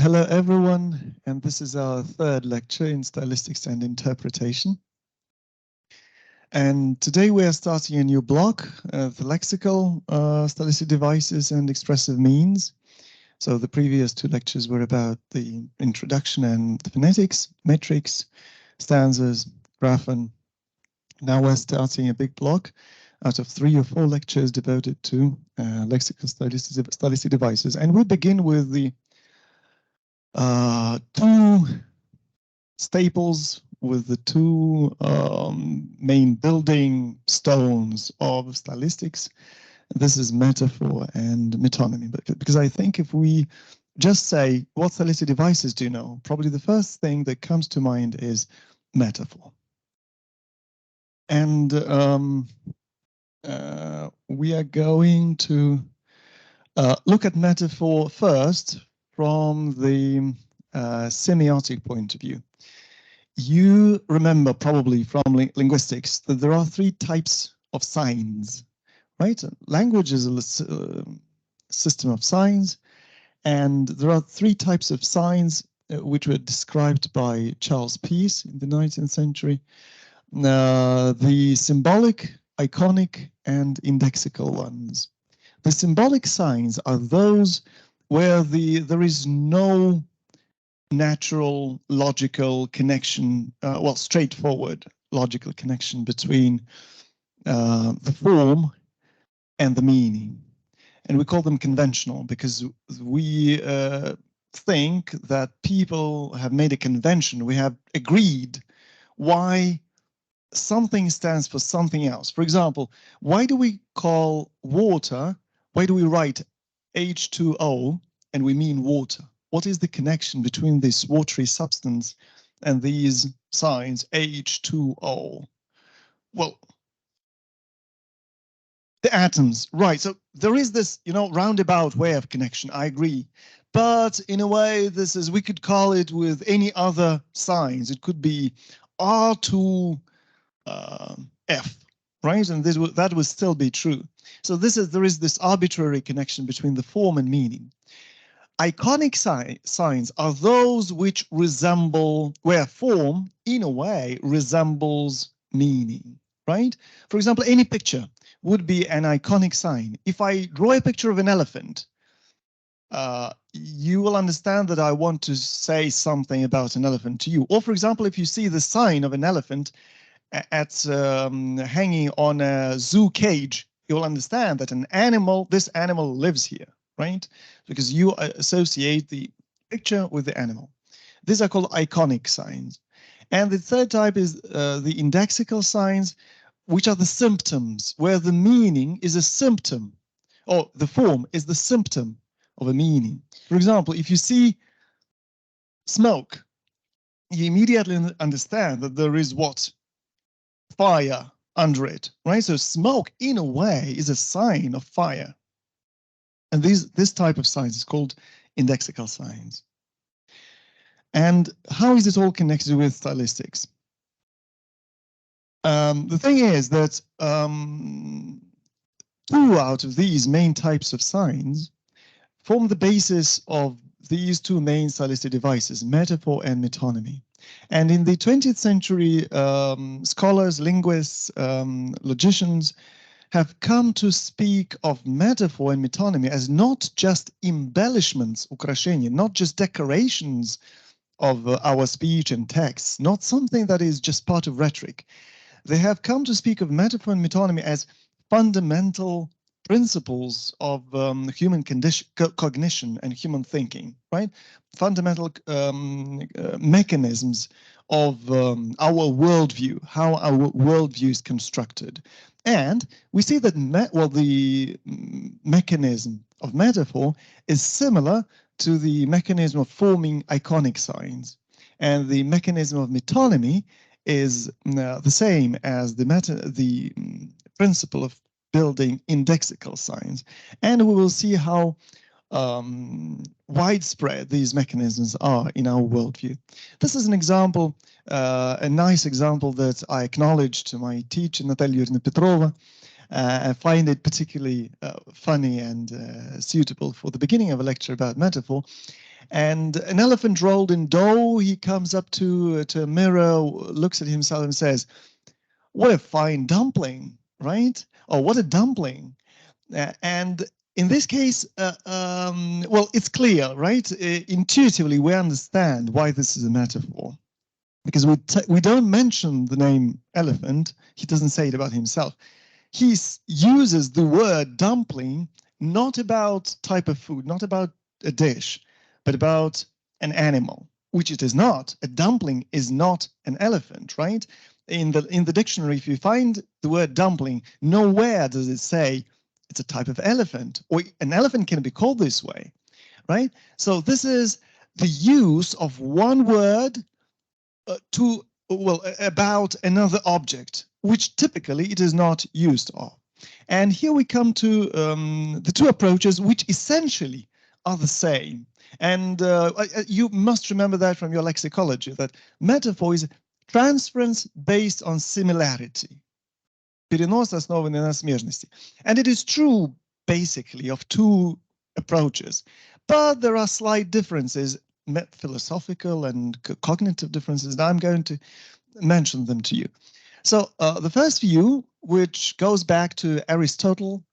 Hello everyone, and this is our third lecture in Stylistics and Interpretation. And today we are starting a new block, the lexical stylistic devices and expressive means. So the previous two lectures were about the introduction and the phonetics, metrics, stanzas, grapheme. Now we're starting a big block out of 3 or 4 lectures devoted to lexical stylistic devices. And we begin with the two staples, with the two main building stones of stylistics. This is metaphor and metonymy, because I think if we just say what stylistic devices do you know, probably the first thing that comes to mind is metaphor. And we are going to look at metaphor first from the semiotic point of view. You remember probably from linguistics that there are 3 types of signs, right? Language is a system of signs, and there are 3 types of signs which were described by Charles Peirce in the 19th century. The symbolic, iconic, and indexical ones. The symbolic signs are those where there is no natural logical connection, well, straightforward logical connection between the form and the meaning. And we call them conventional because we think that people have made a convention. We have agreed why something stands for something else. For example, why do we call water, why do we write H2O and we mean water? What is the connection between this watery substance and these signs H2O? Well, the atoms, right. So there is this, roundabout way of connection, I agree. But in a way, we could call it with any other signs. It could be R2F, right? And that would still be true. So there is this arbitrary connection between the form and meaning. Iconic signs are those which resemble, where form, in a way, resembles meaning, right? For example, any picture would be an iconic sign. If I draw a picture of an elephant, you will understand that I want to say something about an elephant to you. Or, for example, if you see the sign of an elephant hanging on a zoo cage, you'll understand that this animal lives here, right? Because you associate the picture with the animal. These are called iconic signs. And the third type is the indexical signs, which are the symptoms, where the meaning is a symptom, or the form is the symptom of a meaning. For example, if you see smoke, you immediately understand that there is what? Fire under it, right? So smoke, in a way, is a sign of fire. And this type of signs is called indexical signs. And how is it all connected with stylistics? The thing is that 2 out of these main types of signs form the basis of these 2 main stylistic devices, metaphor and metonymy. And in the 20th century, scholars, linguists, logicians have come to speak of metaphor and metonymy as not just embellishments, украшения, not just decorations of our speech and texts, not something that is just part of rhetoric. They have come to speak of metaphor and metonymy as fundamental principles of human cognition and human thinking, right? Fundamental mechanisms of our worldview, how our worldview is constructed. And we see that the mechanism of metaphor is similar to the mechanism of forming iconic signs. And the mechanism of metonymy is the same as the principle of building indexical signs. And we will see how widespread these mechanisms are in our worldview. This is an example, a nice example that I acknowledged to my teacher, Natalia Yurina Petrova. I find it particularly funny and suitable for the beginning of a lecture about metaphor. And an elephant rolled in dough, he comes up to a mirror, looks at himself and says, what a fine dumpling, right? Or what a dumpling. And in this case, well, it's clear, right? Intuitively, we understand why this is a metaphor. Because we don't mention the name elephant. He doesn't say it about himself. He uses the word dumpling not about type of food, not about a dish, but about an animal, which it is not. A dumpling is not an elephant, right? In the dictionary, if you find the word dumpling, nowhere does it say it's a type of elephant, or an elephant can be called this way, right? So this is the use of one word about another object, which typically it is not used of. And here we come to the two approaches, which essentially are the same. And you must remember that from your lexicology, that metaphor is transference based on similarity. Перенос, основанный на смежности. And it is true, basically, of two approaches. But there are slight differences, philosophical and cognitive differences, and I'm going to mention them to you. So the first view, which goes back to Aristotle,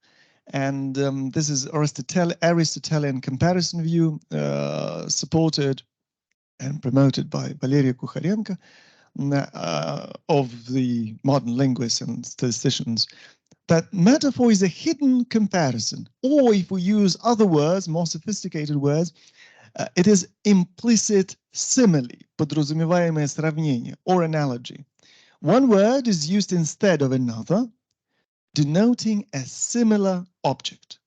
and this is Aristotelian comparison view, supported and promoted by Valeria Kukharenko, of the modern linguists and statisticians, that metaphor is a hidden comparison, or if we use other words, more sophisticated words, it is implicit simile, подразумеваемое сравнение, or analogy. One word is used instead of another, denoting a similar object.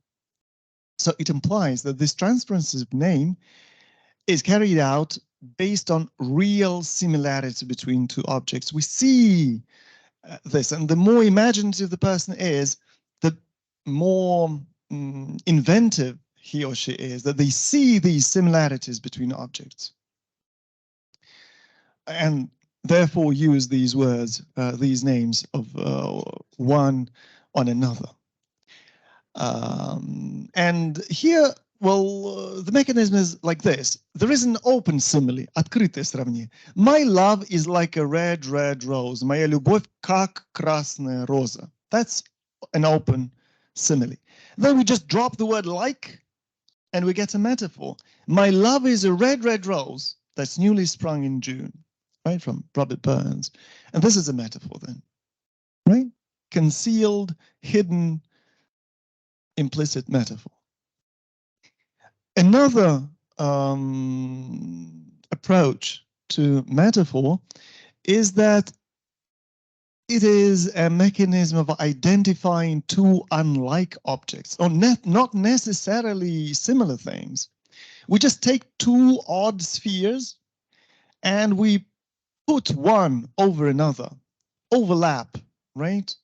So it implies that this transference of name is carried out based on real similarity between two objects. We see this, and the more imaginative the person is, the more inventive he or she is, that they see these similarities between objects and therefore use these words, these names of one on another. And here, well, the mechanism is like this. There is an open simile, открытое сравнение. My love is like a red, red rose. Моя любовь как красная роза. That's an open simile. Then we just drop the word like, and we get a metaphor. My love is a red, red rose that's newly sprung in June, right, from Robert Burns. And this is a metaphor then, right? Concealed, hidden, implicit metaphor. Another approach to metaphor is that it is a mechanism of identifying two unlike objects, or not necessarily similar things. We just take two odd spheres and we put one over another, overlap, right?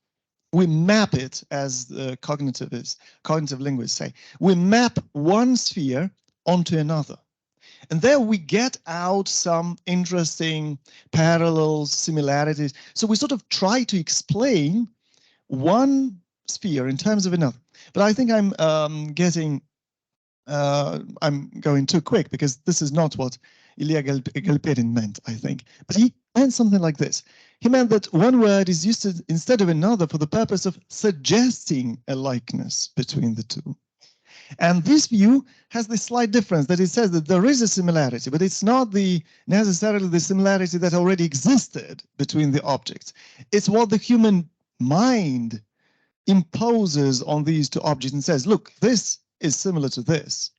We map it, as the cognitive linguists say. We map one sphere onto another. And there we get out some interesting parallels, similarities. So we sort of try to explain one sphere in terms of another. But I think I'm going too quick, because this is not what Ilya Galperin meant, I think. But he meant something like this. He meant that one word is used instead of another for the purpose of suggesting a likeness between the two. And this view has this slight difference, that it says that there is a similarity, but it's not necessarily the similarity that already existed between the objects. It's what the human mind imposes on these two objects and says, look, this is similar to this,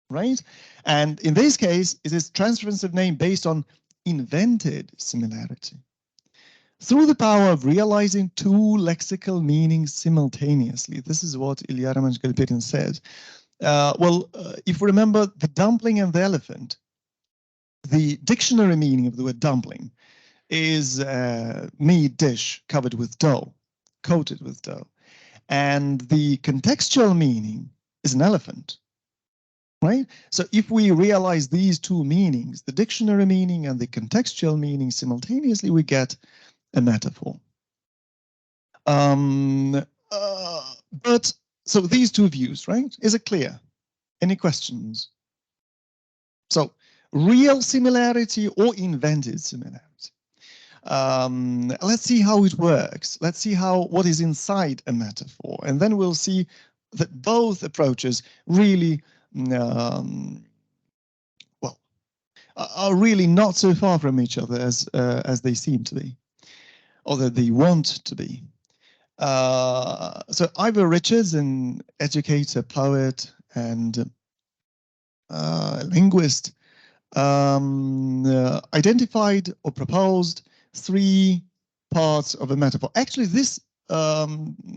right? And in this case, it is transference of name based on invented similarity. Through the power of realizing two lexical meanings simultaneously. This is what Ilya Romanovich Galperin said. If we remember the dumpling and the elephant, the dictionary meaning of the word dumpling is a meat dish covered with dough, coated with dough. And the contextual meaning is an elephant, right? So if we realize these two meanings, the dictionary meaning and the contextual meaning simultaneously, we get a metaphor. But so these two views, right? Is it clear? Any questions? So real similarity or invented similarity. Let's see how it works. Let's see what is inside a metaphor. And then we'll see that both approaches really, well, are really not so far from each other as they seem to be, or that they want to be. So Ivor Richards, an educator, poet, and linguist, identified or proposed 3 parts of a metaphor. Actually, this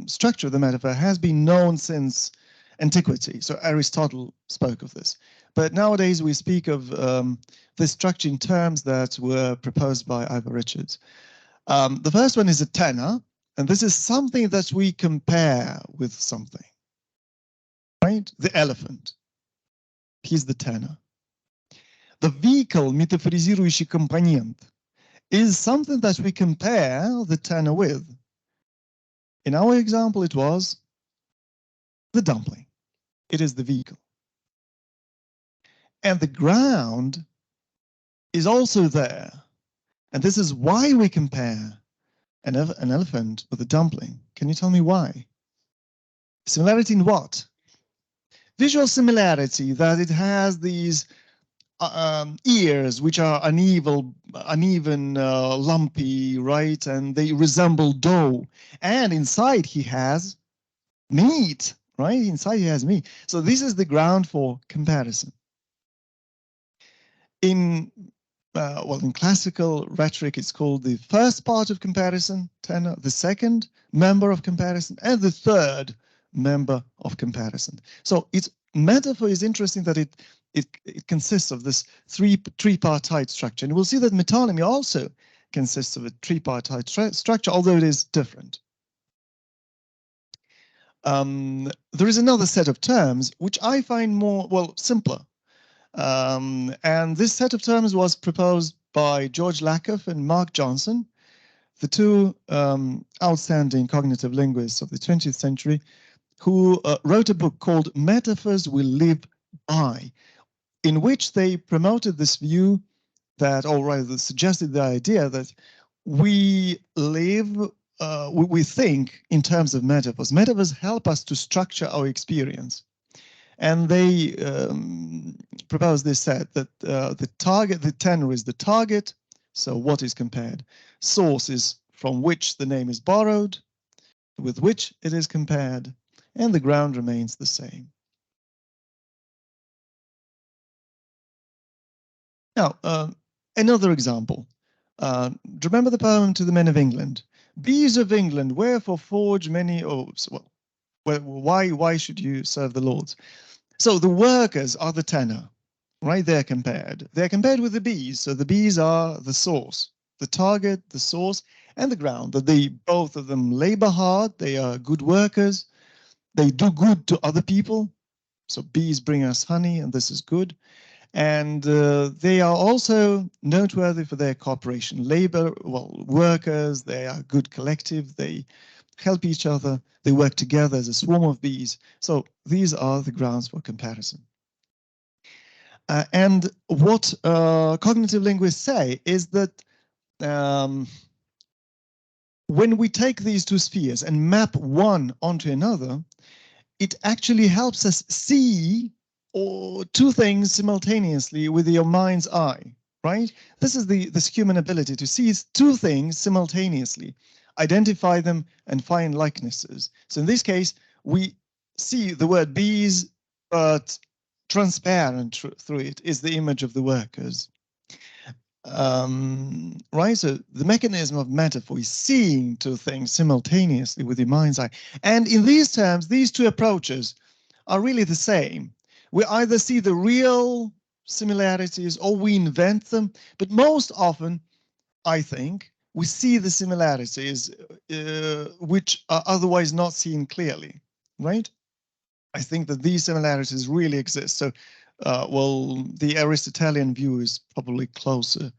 structure of the metaphor has been known since antiquity. So Aristotle spoke of this. But nowadays we speak of this structure in terms that were proposed by Ivor Richards. The first one is a tenor, and this is something that we compare with something, right? The elephant. He's the tenor. The vehicle, метафоризирующий компонент, is something that we compare the tenor with. In our example, it was the dumpling. It is the vehicle. And the ground is also there. And this is why we compare an elephant with a dumpling. Can you tell me why? Similarity in what? Visual similarity, that it has these ears which are uneven, lumpy, right? And they resemble dough. And inside he has meat, right? Inside he has meat. So this is the ground for comparison. In classical rhetoric, it's called the first part of comparison, tenor, the second member of comparison, and the third member of comparison. So its metaphor is interesting that it consists of this tripartite structure. And we'll see that metonymy also consists of a tripartite structure, although it is different. There is another set of terms which I find more, simpler. And this set of terms was proposed by George Lakoff and Mark Johnson, the 2 outstanding cognitive linguists of the 20th century, who wrote a book called Metaphors We Live By, in which they promoted this view that, or rather suggested the idea that we live, we think in terms of metaphors. Metaphors help us to structure our experience. And they propose this set that the tenor is the target, so what is compared. Source is from which the name is borrowed, with which it is compared, and the ground remains the same. Now, another example. Do you remember the poem To the Men of England? Bees of England, wherefore forge many oaths? Well, why should you serve the lords? So the workers are the tenor, right? They're compared. They're compared with the bees. So the bees are the source, the target, the source, and the ground. That they, both of them, labor hard. They are good workers. They do good to other people. So bees bring us honey, and this is good. And they are also noteworthy for their cooperation. Workers, they are good collective. They help each other. They work together as a swarm of bees. So these are the grounds for comparison. And what cognitive linguists say is that when we take these 2 spheres and map one onto another, it actually helps us see 2 things simultaneously with your mind's eye, right? This is this human ability to see 2 things simultaneously, identify them, and find likenesses. So in this case, we see the word bees, but transparent through it is the image of the workers. Right, so the mechanism of metaphor is seeing 2 things simultaneously with your mind's eye. And in these terms, these 2 approaches are really the same. We either see the real similarities or we invent them, but most often, I think, we see the similarities which are otherwise not seen clearly, right? I think that these similarities really exist. So, the Aristotelian view is probably closer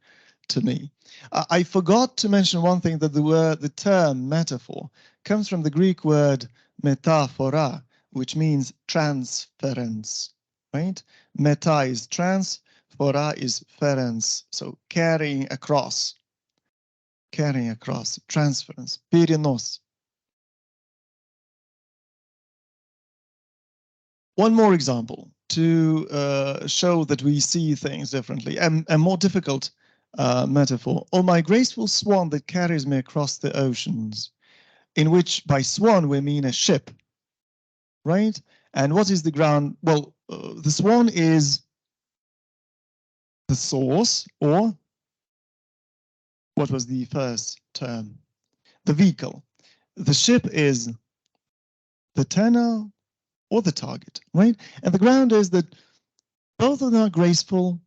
to me. I forgot to mention one thing, that the term metaphor comes from the Greek word metaphora, which means transference, right? Meta is trans, Fora is ferens, so carrying across, transference, perinos. One more example to show that we see things differently. A more difficult metaphor. Oh, my graceful swan that carries me across the oceans, in which by swan we mean a ship, right? And what is the ground? Well, the swan is the source, or what was the first term? The vehicle. The ship is the tenor or the target, right? And the ground is that both of them are graceful.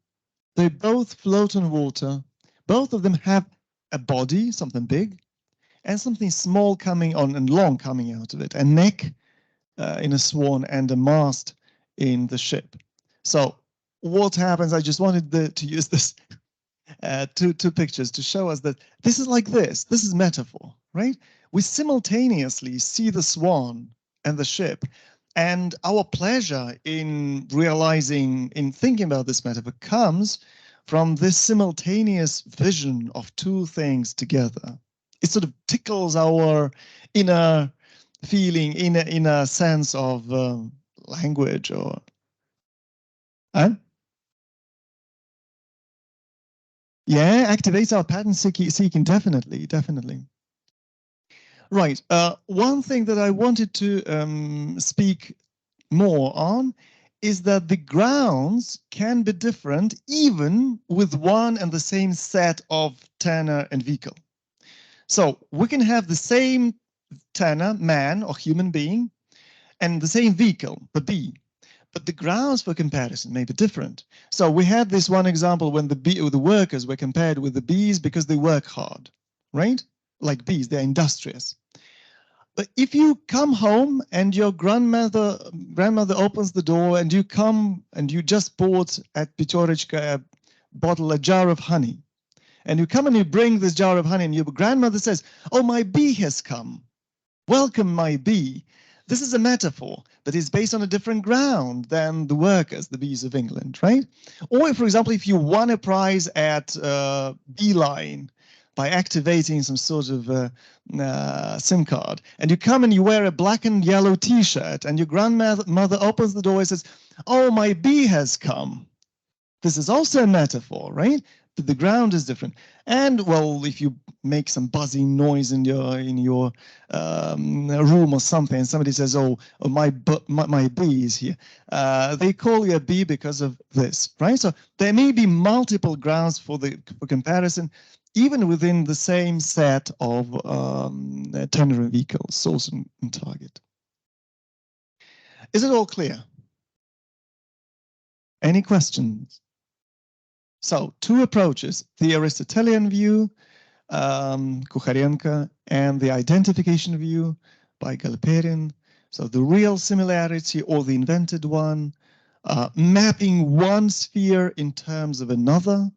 They both float on water. Both of them have a body, something big, and something small coming on and long coming out of it, a neck in a swan and a mast in the ship. So what happens, I just wanted to use this two pictures to show us that this is like this is metaphor, right? We simultaneously see the swan and the ship, and our pleasure in realizing, in thinking about this metaphor comes from this simultaneous vision of two things together. It sort of tickles our inner feeling, in a sense of language or yeah, activates our pattern seeking, definitely. Right. One thing that I wanted to speak more on is that the grounds can be different even with one and the same set of tenor and vehicle. So we can have the same tenor, man or human being, and the same vehicle, the bee. But the grounds for comparison may be different. So we had this one example when the workers were compared with the bees because they work hard, right? Like bees, they're industrious. But if you come home and your grandmother opens the door and you come and you just bought at Pichorichka a jar of honey, and you come and you bring this jar of honey and your grandmother says, "Oh, my bee has come. Welcome, my bee." This is a metaphor that is based on a different ground than the workers, the bees of England, right? Or, for example, if you won a prize at Beeline by activating some sort of SIM card, and you come and you wear a black and yellow T-shirt, and your grandmother opens the door and says, "Oh, my bee has come." This is also a metaphor, right? But the ground is different. And well, if you make some buzzing noise in your room or something, and somebody says, "Oh, my bee is here," they call you a bee because of this, right? So there may be multiple grounds for comparison, even within the same set of tenor and vehicle, source and target. Is it all clear? Any questions? So two approaches, the Aristotelian view, Kukharenko, and the identification view by Galperin. So the real similarity or the invented one, mapping one sphere in terms of another,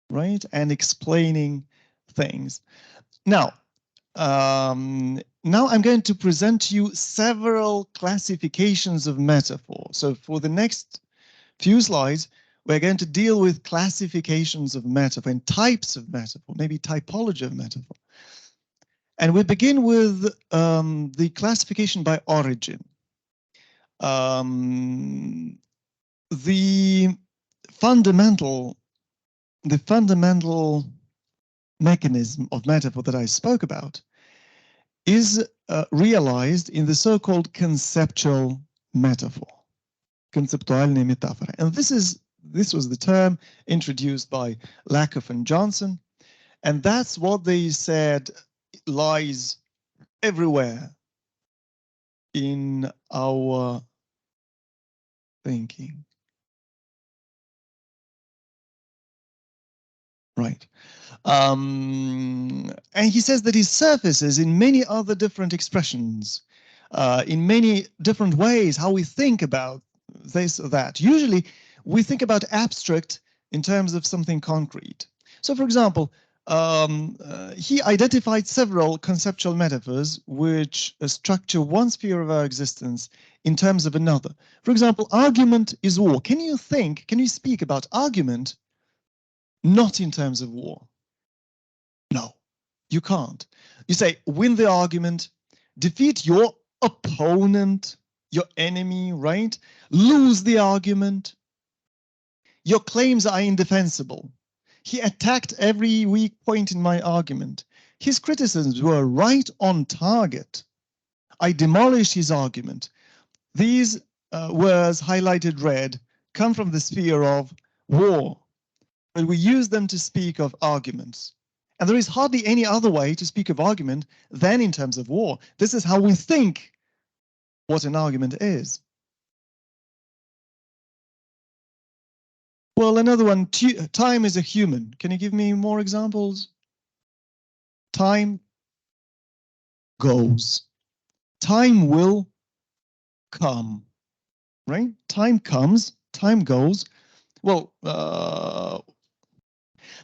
right? And explaining things. Now I'm going to present to you several classifications of metaphor. So for the next few slides, we're going to deal with classifications of metaphor and types of metaphor, maybe typology of metaphor. And we begin with the classification by origin. The fundamental mechanism of metaphor that I spoke about is realized in the so-called conceptual metaphor, концептуальная метафора. And this was the term introduced by Lakoff and Johnson, and that's what they said lies everywhere in our thinking. Right. And he says that it surfaces in many other different expressions, in many different ways, how we think about this or that. Usually we think about abstract in terms of something concrete. So for example, he identified several conceptual metaphors which structure one sphere of our existence in terms of another. For example, argument is war. Can you speak about argument not in terms of war? No, you can't. You say, win the argument, defeat your opponent, your enemy, right? Lose the argument. Your claims are indefensible. He attacked every weak point in my argument. His criticisms were right on target. I demolished his argument. These words highlighted red come from the sphere of war, but we use them to speak of arguments. And there is hardly any other way to speak of argument than in terms of war. This is how we think what an argument is. Well, another one, time is a human. Can you give me more examples? Time goes. Time will come, right? Time comes, time goes. Well,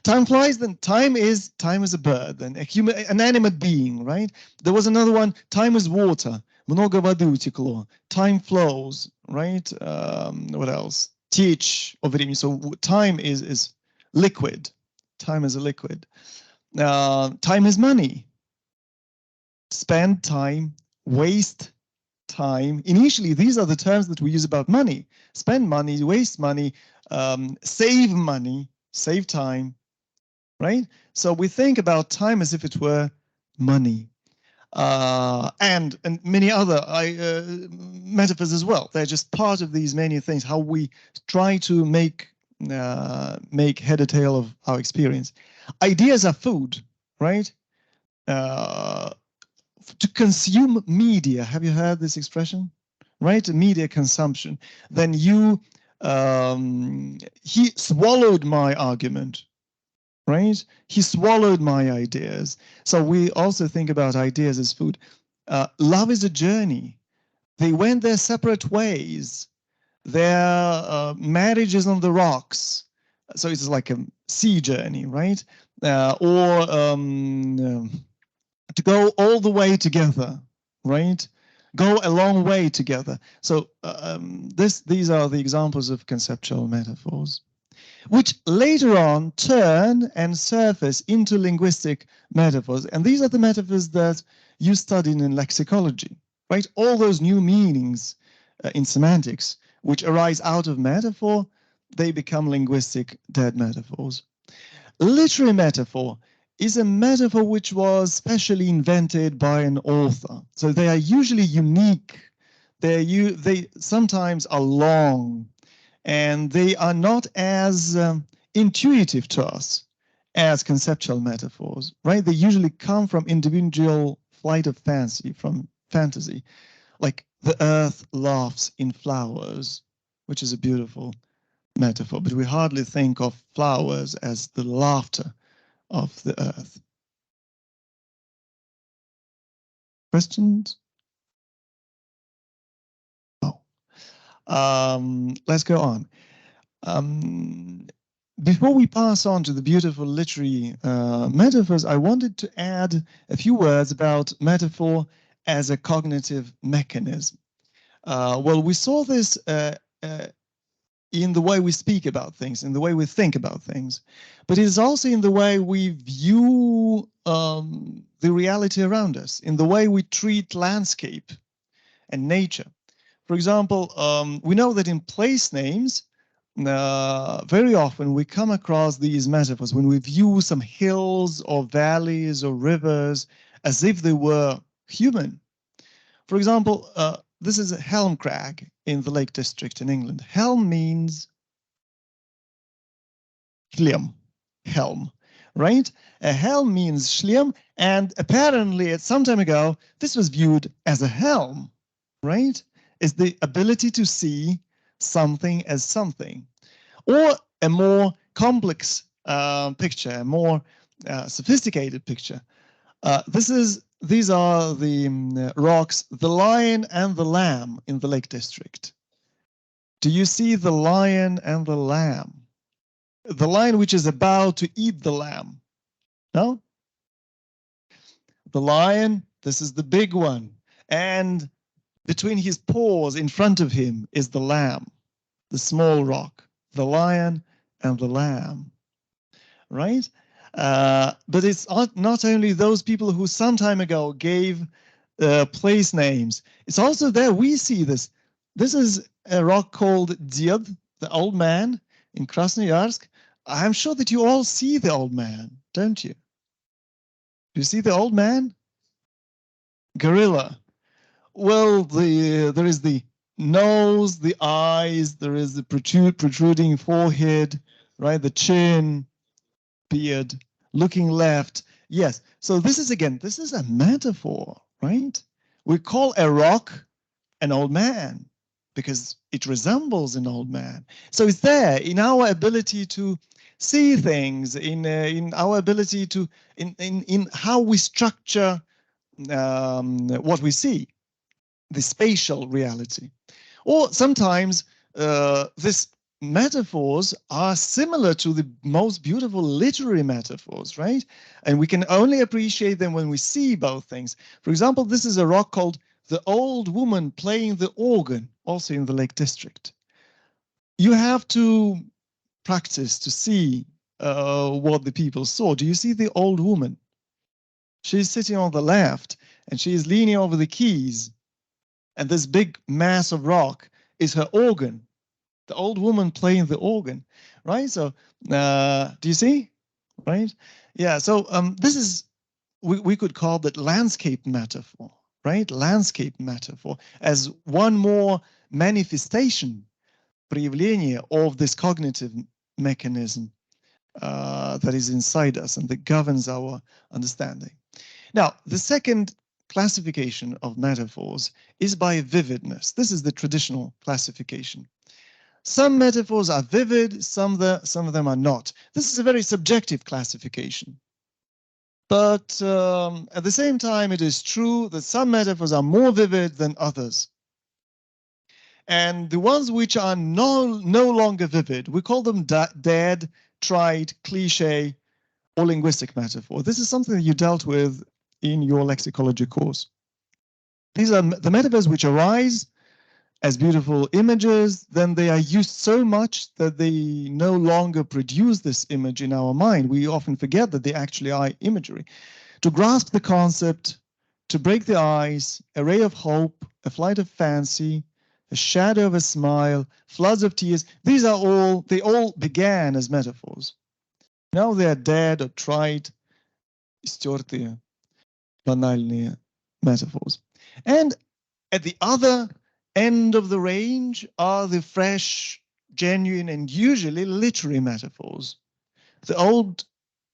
time flies, then time is a bird, then an animate being, right? There was another one, time is water. Много воды утекло. Time flows, right? What else? Течь о времени. So time is liquid. Time is a liquid. Time is money. Spend time, waste time. Initially, these are the terms that we use about money. Spend money, waste money, save money, save time, right? So we think about time as if it were money. And many other metaphors as well. They're just part of these many things, how we try to make head or tail of our experience. Ideas are food, right? To consume media, have you heard this expression? Right, media consumption. Then he swallowed my argument, right? He swallowed my ideas. So we also think about ideas as food. Love is a journey. They went their separate ways. Their marriage is on the rocks. So it's like a sea journey, right? To go all the way together, right? Go a long way together. So these are the examples of conceptual metaphors, which later on turn and surface into linguistic metaphors. And these are the metaphors that you studied in lexicology, right? All those new meanings in semantics, which arise out of metaphor, they become linguistic dead metaphors. Literary metaphor is a metaphor which was specially invented by an author. So they are usually unique. They sometimes are long, and they are not as intuitive to us as conceptual metaphors, right? They usually come from individual flight of fancy, from fantasy, like the earth laughs in flowers, which is a beautiful metaphor, but we hardly think of flowers as the laughter of the earth. Questions? Oh, let's go on. Before we pass on to the beautiful literary metaphors, I wanted to add a few words about metaphor as a cognitive mechanism. Well, we saw this in the way we speak about things, in the way we think about things, but it is also in the way we view the reality around us, in the way we treat landscape and nature. For example, we know that in place names, very often we come across these metaphors when we view some hills or valleys or rivers as if they were human. For example, this is a Helm Crag in the Lake District in England. Helm means Schlimm, helm, right? A helm means Schlimm, and apparently at some time ago, this was viewed as a helm, right? Is the ability to see something as something. Or a more complex picture, a more sophisticated picture. These are the rocks, the lion and the lamb in the Lake District. Do you see the lion and the lamb? The lion which is about to eat the lamb. No? The lion, this is the big one. And between his paws in front of him is the lamb, the small rock, the lion and the lamb, right? But it's not only those people who some time ago gave place names. It's also there we see this. This is a rock called Ded, the old man in Krasnoyarsk. I'm sure that you all see the old man, don't you? Do you see the old man? Gorilla. Well, there is the nose, the eyes, there is the protruding forehead, right? The chin, beard, looking left. Yes. So this is a metaphor, right? We call a rock an old man because it resembles an old man. So it's there in our ability to see things, in our ability to, in how we structure what we see, the spatial reality. Or sometimes these metaphors are similar to the most beautiful literary metaphors, right? And we can only appreciate them when we see both things. For example, this is a rock called the old woman playing the organ, also in the Lake District. You have to practice to see what the people saw. Do you see the old woman? She's sitting on the left and she is leaning over the keys. And this big mass of rock is her organ, the old woman playing the organ, right? So do you see, right? Yeah, so this is, we could call that landscape metaphor, right? Landscape metaphor as one more manifestation, проявление of this cognitive mechanism that is inside us and that governs our understanding. Now, the second classification of metaphors is by vividness. This is the traditional classification. Some metaphors are vivid, some of them are not. This is a very subjective classification. But at the same time, it is true that some metaphors are more vivid than others. And the ones which are no longer vivid, we call them dead, trite, cliche, or linguistic metaphor. This is something that you dealt with in your lexicology course. These are the metaphors which arise as beautiful images, then they are used so much that they no longer produce this image in our mind. We often forget that they actually are imagery. To grasp the concept, to break the ice, a ray of hope, a flight of fancy, a shadow of a smile, floods of tears, they all began as metaphors. Now they are dead or trite, истертые, банальные metaphors. And at the other end of the range are the fresh, genuine, and usually literary metaphors. The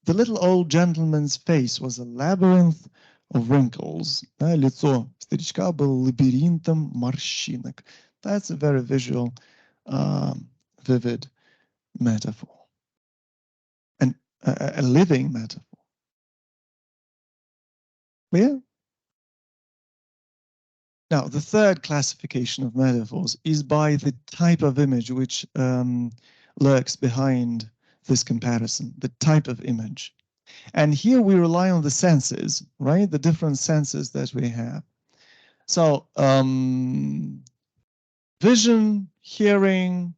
little old gentleman's face was a labyrinth of wrinkles. Лицо старичка было лабиринтом морщинок. That's a very visual, vivid metaphor. And a living metaphor. Yeah? Now, the third classification of metaphors is by the type of image which lurks behind this comparison, the type of image. And here we rely on the senses, right? The different senses that we have. So vision, hearing,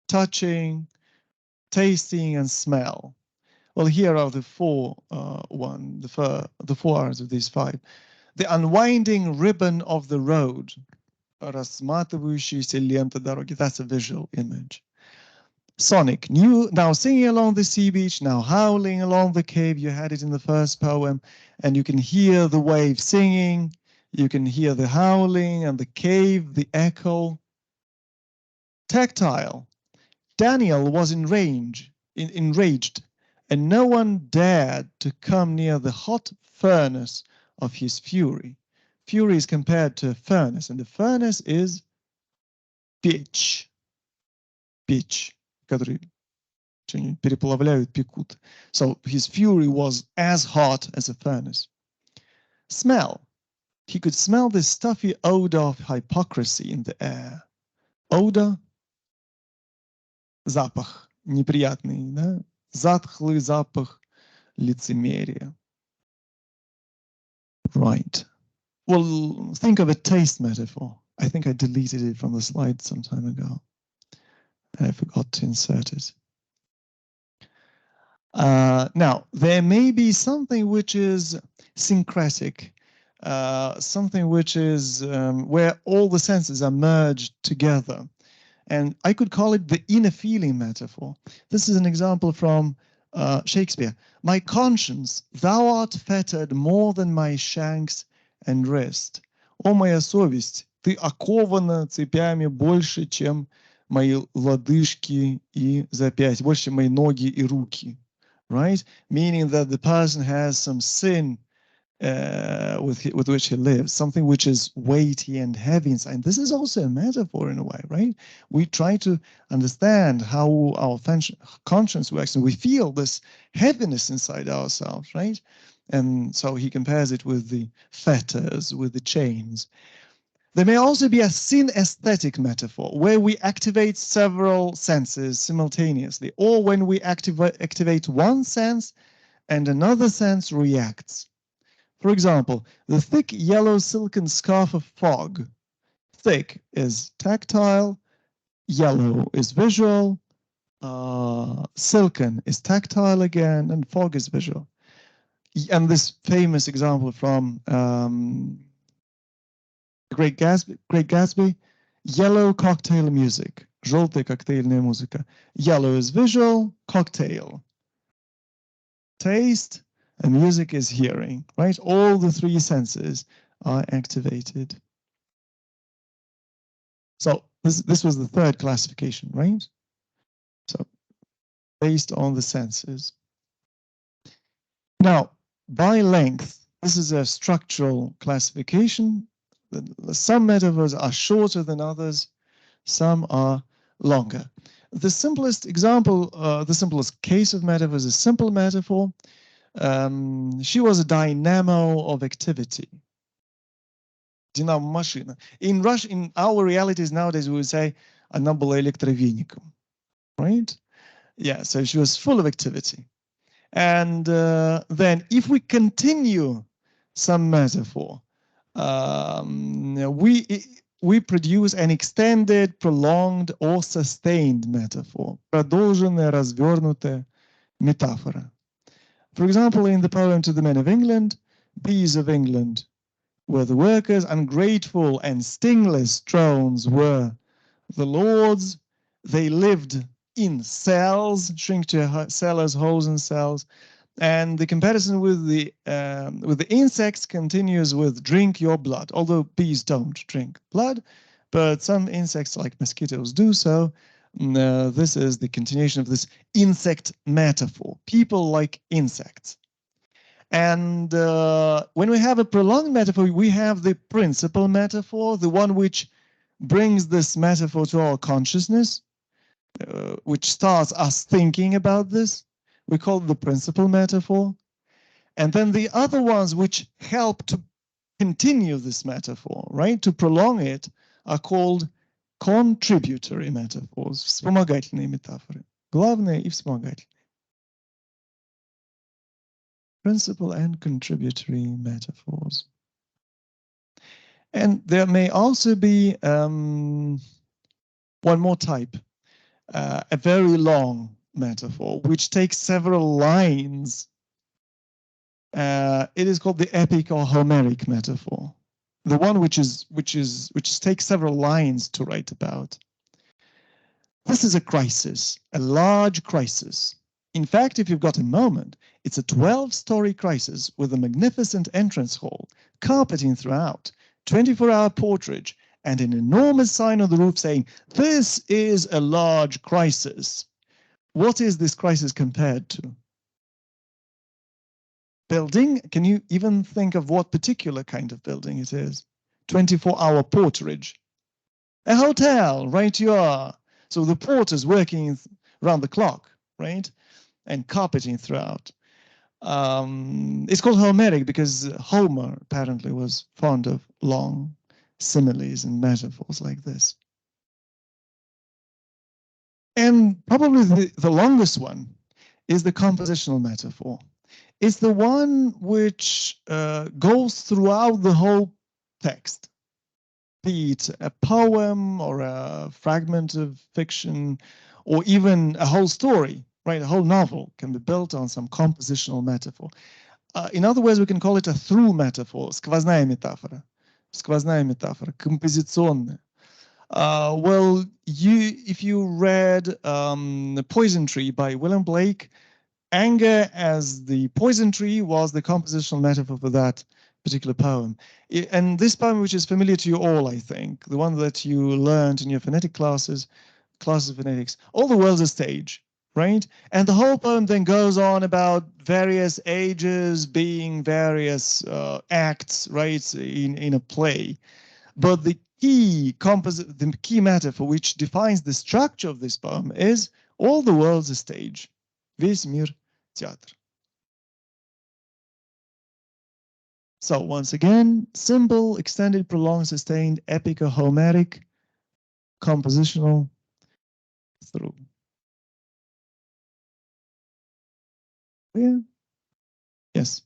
touching, tasting, and smell. Well, here are the four R's of these five. The unwinding ribbon of the road, рассматривающаяся лента дороги. That's a visual image. Sonic, now singing along the sea beach, now howling along the cave. You had it in the first poem, and you can hear the wave singing. You can hear the howling and the cave, the echo. Tactile, Daniel was enraged, and no one dared to come near the hot furnace of his fury. Fury is compared to a furnace, and the furnace is печь, который переплавляют, пекут. So his fury was as hot as a furnace. Smell. He could smell the stuffy odor of hypocrisy in the air. Odor, запах, неприятный, да? Затхлый запах лицемерие. Right. Well, think of a taste metaphor. I think I deleted it from the slide some time ago. I forgot to insert it. Now, there may be something which is syncretic, something which is where all the senses are merged together. And I could call it the inner feeling metaphor. This is an example from Shakespeare. My conscience, thou art fettered more than my shanks and wrist. О, моя совесть, ты окована цепями больше, чем мои лодыжки и запястья, больше, чем мои ноги и руки. Right? Meaning that the person has some sin with which he lives, something which is weighty and heavy inside. And this is also a metaphor in a way, right? We try to understand how our conscience works, and we feel this heaviness inside ourselves, right? And so he compares it with the fetters, with the chains. There may also be a synesthetic metaphor where we activate several senses simultaneously, or when we activate one sense and another sense reacts. For example, the thick yellow silken scarf of fog. Thick is tactile, yellow is visual, silken is tactile again, and fog is visual. And this famous example from Great Gatsby, yellow cocktail music, желтая коктейльная музыка. Yellow is visual, cocktail. Taste, and music is hearing, right? All the three senses are activated. So this was the third classification, right? So based on the senses. Now, by length, this is a structural classification. Some metaphors are shorter than others, some are longer. The simplest example, the simplest case of metaphor is a simple metaphor. She was a dynamo of activity. Dynamo машина. In Russian, in our realities nowadays, we would say, она была электровеником, right? Yeah, so she was full of activity. And then if we continue some metaphor, we produce an extended, prolonged, or sustained metaphor. Продолженная, развернутая метафора. For example, in the poem To the Men of England, bees of England were the workers, ungrateful and stingless drones were the lords. They lived in cells, shrink to cellars, holes in cells. And the comparison with the insects continues with drink your blood, although bees don't drink blood, but some insects like mosquitoes do so. This is the continuation of this insect metaphor. People like insects. And when we have a prolonged metaphor, we have the principal metaphor, the one which brings this metaphor to our consciousness, which starts us thinking about this. We call it the principal metaphor. And then the other ones which help to continue this metaphor, right, to prolong it, are called contributory metaphors, вспомогательные метафоры. Главное и вспомогательные. Principal and contributory metaphors. And there may also be one more type, a very long metaphor, which takes several lines. It is called the epic or Homeric metaphor, the one which takes several lines to write about. This is a crisis, a large crisis. In fact, if you've got a moment, it's a 12-story crisis with a magnificent entrance hall, carpeting throughout, 24-hour porterage, and an enormous sign on the roof saying, "This is a large crisis." What is this crisis compared to? Building? Can you even think of what particular kind of building it is? 24-hour porterage. A hotel, right you are. So the porter's working around the clock, right? And carpeting throughout. It's called Homeric because Homer apparently was fond of long similes and metaphors like this. And probably the longest one is the compositional metaphor. is the one which goes throughout the whole text, be it a poem or a fragment of fiction or even a whole story, right? A whole novel can be built on some compositional metaphor. In other words, we can call it a through metaphor, сквозная метафора, композиционная. Well, if you read The Poison Tree by William Blake, anger as the poison tree was the compositional metaphor for that particular poem. And this poem, which is familiar to you all, I think, the one that you learned in your phonetic classes of phonetics, all the world's a stage, right? And the whole poem then goes on about various ages being various acts, right, in a play. But the key metaphor which defines the structure of this poem is all the world's a stage. Весь мир театр. So once again, simple, extended, prolonged, sustained, epic or Homeric, compositional, through. Yeah. Yes.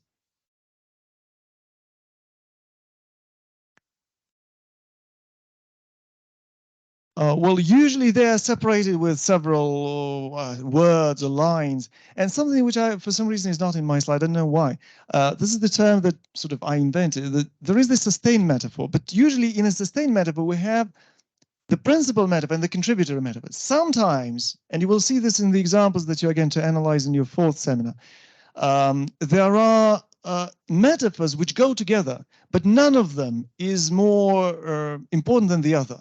Well, usually they are separated with several words or lines, and something which for some reason, is not in my slide. I don't know why. This is the term that sort of I invented. There is the sustained metaphor, but usually in a sustained metaphor, we have the principal metaphor and the contributory metaphor. Sometimes, and you will see this in the examples that you are going to analyze in your fourth seminar, there are metaphors which go together, but none of them is more important than the other.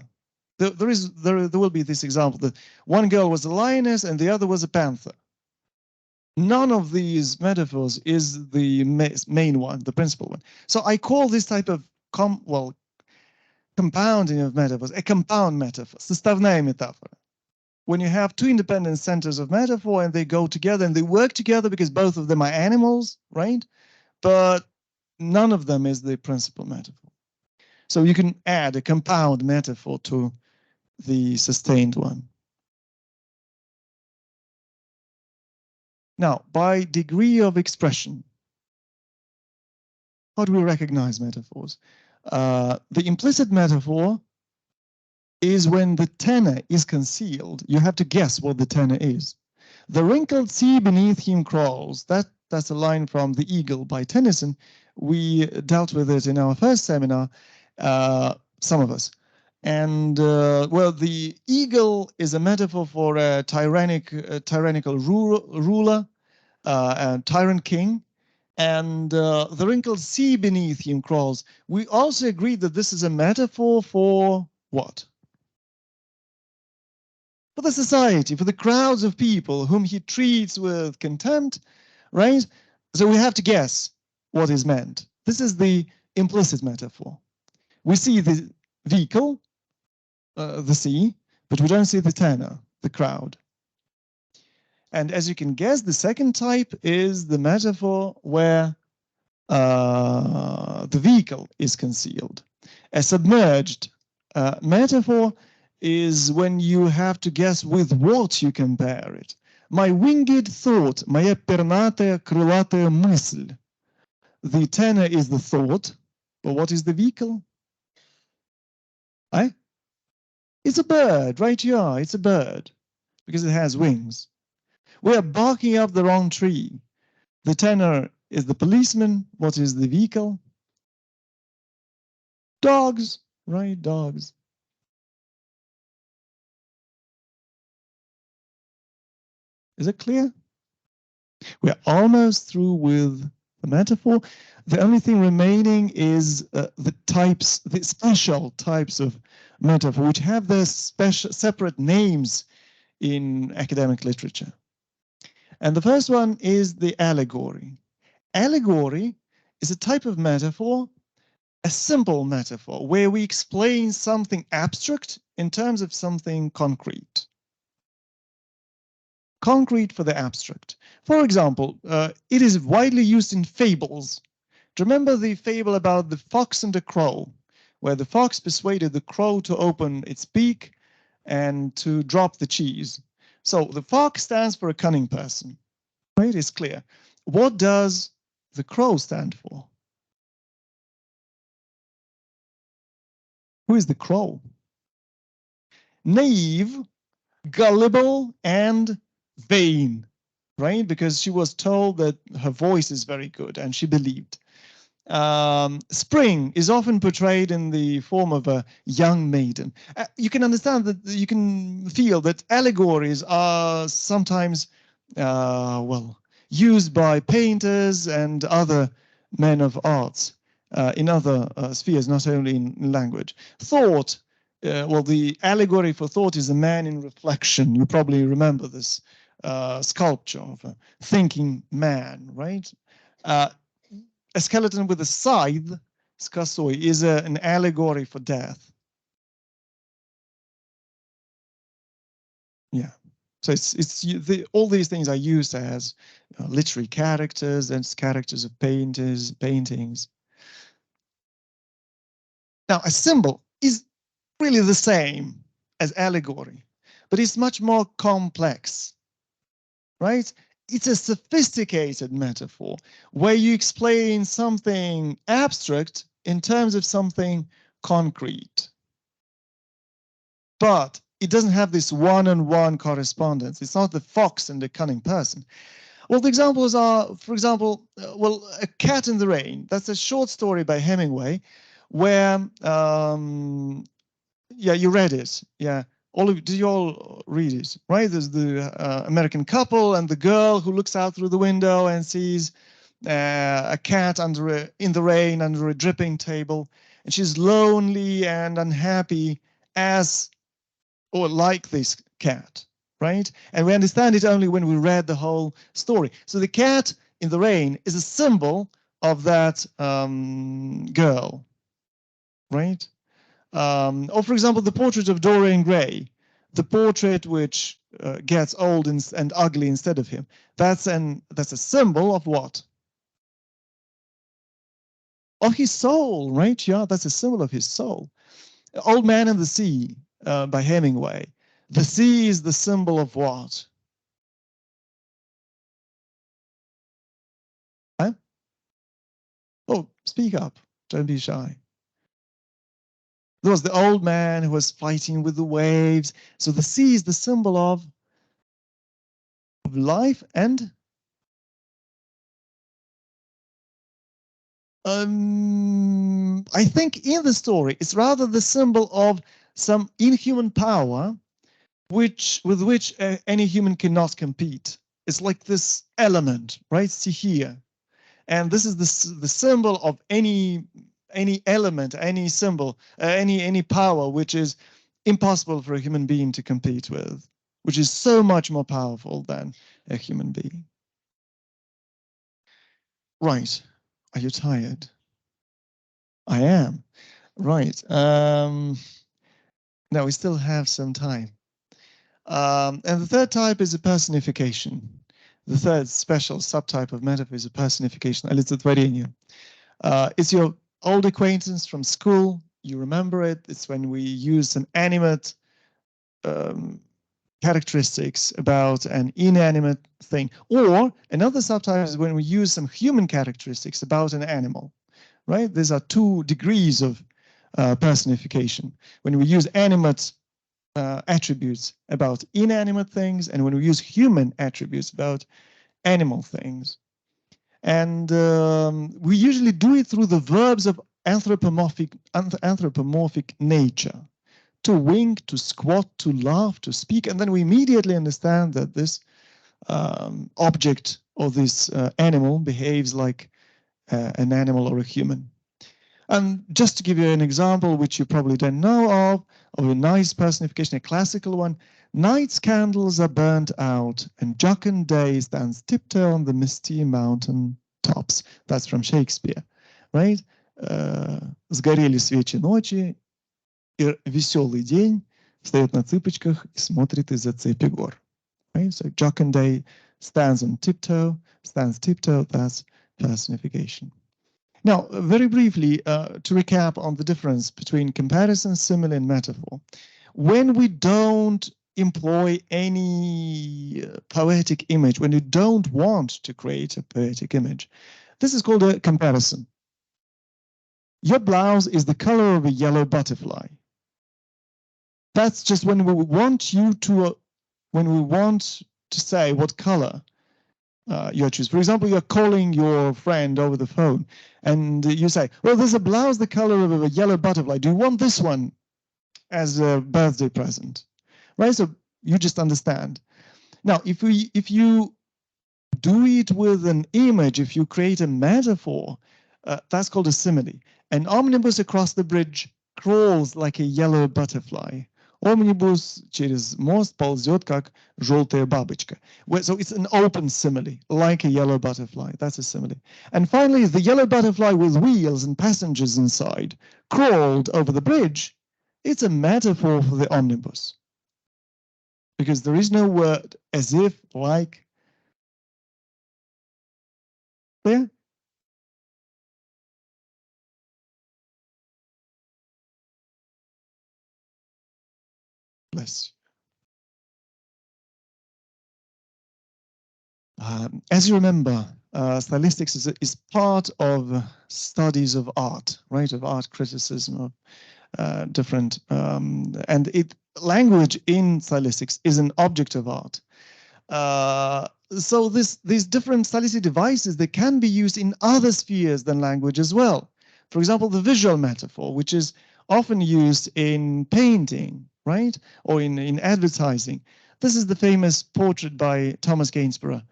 There will be this example that one girl was a lioness and the other was a panther. None of these metaphors is the main one, the principal one. So I call this type of compounding of metaphors a compound metaphor, составная метафора. When you have two independent centers of metaphor and they go together and they work together because both of them are animals, right? But none of them is the principal metaphor. So you can add a compound metaphor to the sustained one. Now, by degree of expression, how do we recognize metaphors? The implicit metaphor is when the tenor is concealed. You have to guess what the tenor is. The wrinkled sea beneath him crawls. That's a line from The Eagle by Tennyson. We dealt with it in our first seminar, some of us. And well, the eagle is a metaphor for a tyrannical ruler, a tyrant king, and the wrinkled sea beneath him crawls. We also agreed that this is a metaphor for what? For the society, for the crowds of people whom he treats with contempt, right? So we have to guess what is meant. This is the implicit metaphor. We see the vehicle, the sea, but we don't see the tenor, the crowd. And as you can guess, the second type is the metaphor where the vehicle is concealed. A submerged metaphor is when you have to guess with what you compare it. My winged thought, моя пернатая крылатая мысль. The tenor is the thought, but what is the vehicle? It's a bird, right? Yeah, it's a bird because it has wings. We are barking up the wrong tree. The tenor is the policeman. What is the vehicle? Dogs, right? Dogs. Is it clear? We're almost through with the metaphor. The only thing remaining is the special types of metaphor, which have their separate names in academic literature. And the first one is the allegory. Allegory is a type of metaphor, a simple metaphor, where we explain something abstract in terms of something concrete. Concrete for the abstract. For example, it is widely used in fables. Do you remember the fable about the fox and the crow, where the fox persuaded the crow to open its beak and to drop the cheese? So the fox stands for a cunning person, right? It's clear. What does the crow stand for? Who is the crow? Naive, gullible, and vain, right? Because she was told that her voice is very good and she believed. Spring is often portrayed in the form of a young maiden. You can understand that, you can feel that allegories are sometimes, well, used by painters and other men of arts in other spheres, not only in language. Thought, well, the allegory for thought is a man in reflection. You probably remember this sculpture of a thinking man, right? A skeleton with a scythe, skasoi, is an allegory for death. Yeah. So all these things are used as literary characters and characters of paintings. Now, a symbol is really the same as allegory, but it's much more complex, right? It's a sophisticated metaphor where you explain something abstract in terms of something concrete. But it doesn't have this one-on-one correspondence. It's not the fox and the cunning person. Well, the examples are, for example, well, A Cat in the Rain. That's a short story by Hemingway where, yeah, you read it. Yeah. Did you all read it? Right? There's the American couple and the girl who looks out through the window and sees a cat in the rain under a dripping table. And she's lonely and unhappy or like this cat, right? And we understand it only when we read the whole story. So the cat in the rain is a symbol of that girl, right? Or for example, the portrait of Dorian Gray, the portrait which gets old and ugly instead of him. That's a symbol of what? Of his soul, right? Yeah, that's a symbol of his soul. Old Man and the Sea by Hemingway. The sea is the symbol of what? Huh? Oh, speak up. Don't be shy. There was the old man who was fighting with the waves. So the sea is the symbol of life and I think in the story it's rather the symbol of some inhuman power with which any human cannot compete. It's like this element, right? See here. And this is the symbol of any element, any symbol, any power which is impossible for a human being to compete with, which is so much more powerful than a human being. Right. Are you tired? I am. Right. Now we still have some time. And the third type is a personification. The third special subtype of metaphor is a personification. It's your old acquaintance from school. You remember it. It's when we use some animate characteristics about an inanimate thing. Or another subtype is when we use some human characteristics about an animal, right? These are two degrees of personification. When we use animate attributes about inanimate things and when we use human attributes about animal things. And we usually do it through the verbs of anthropomorphic nature. To wink, to squat, to laugh, to speak. And then we immediately understand that this object or this animal behaves like an animal or a human. And just to give you an example, which you probably don't know of a nice personification, a classical one, night's candles are burnt out and jocund day stands tiptoe on the misty mountain tops. That's from Shakespeare, right? Сгорели свечи ночи, и веселый день встает на цыпочках и смотрит из-за цепи гор. Right? So jocund day stands tiptoe, that's personification. Now, very briefly, to recap on the difference between comparison, simile, and metaphor. When we don't employ any poetic image, when you don't want to create a poetic image, This is called a comparison. Your blouse is the color of a yellow butterfly. That's just when we want to say what color you choose. For example, you're calling your friend over the phone and you say, well, there's a blouse the color of a yellow butterfly. Do you want this one as a birthday present? Right? So you just understand. Now, if you do it with an image, if you create a metaphor, that's called a simile. An omnibus across the bridge crawls like a yellow butterfly. Omnibus через мост ползет как желтая бабочка. So it's an open simile, like a yellow butterfly. That's a simile. And finally, the yellow butterfly with wheels and passengers inside crawled over the bridge. It's a metaphor for the omnibus. Because there is no word as if, like. There? Bless you. As you remember, stylistics is part of studies of art, right? Of art criticism, of different, and language in stylistics is an object of art. So these different stylistic devices, they can be used in other spheres than language as well. For example, the visual metaphor, which is often used in painting, right? Or in advertising. This is the famous portrait by Thomas Gainsborough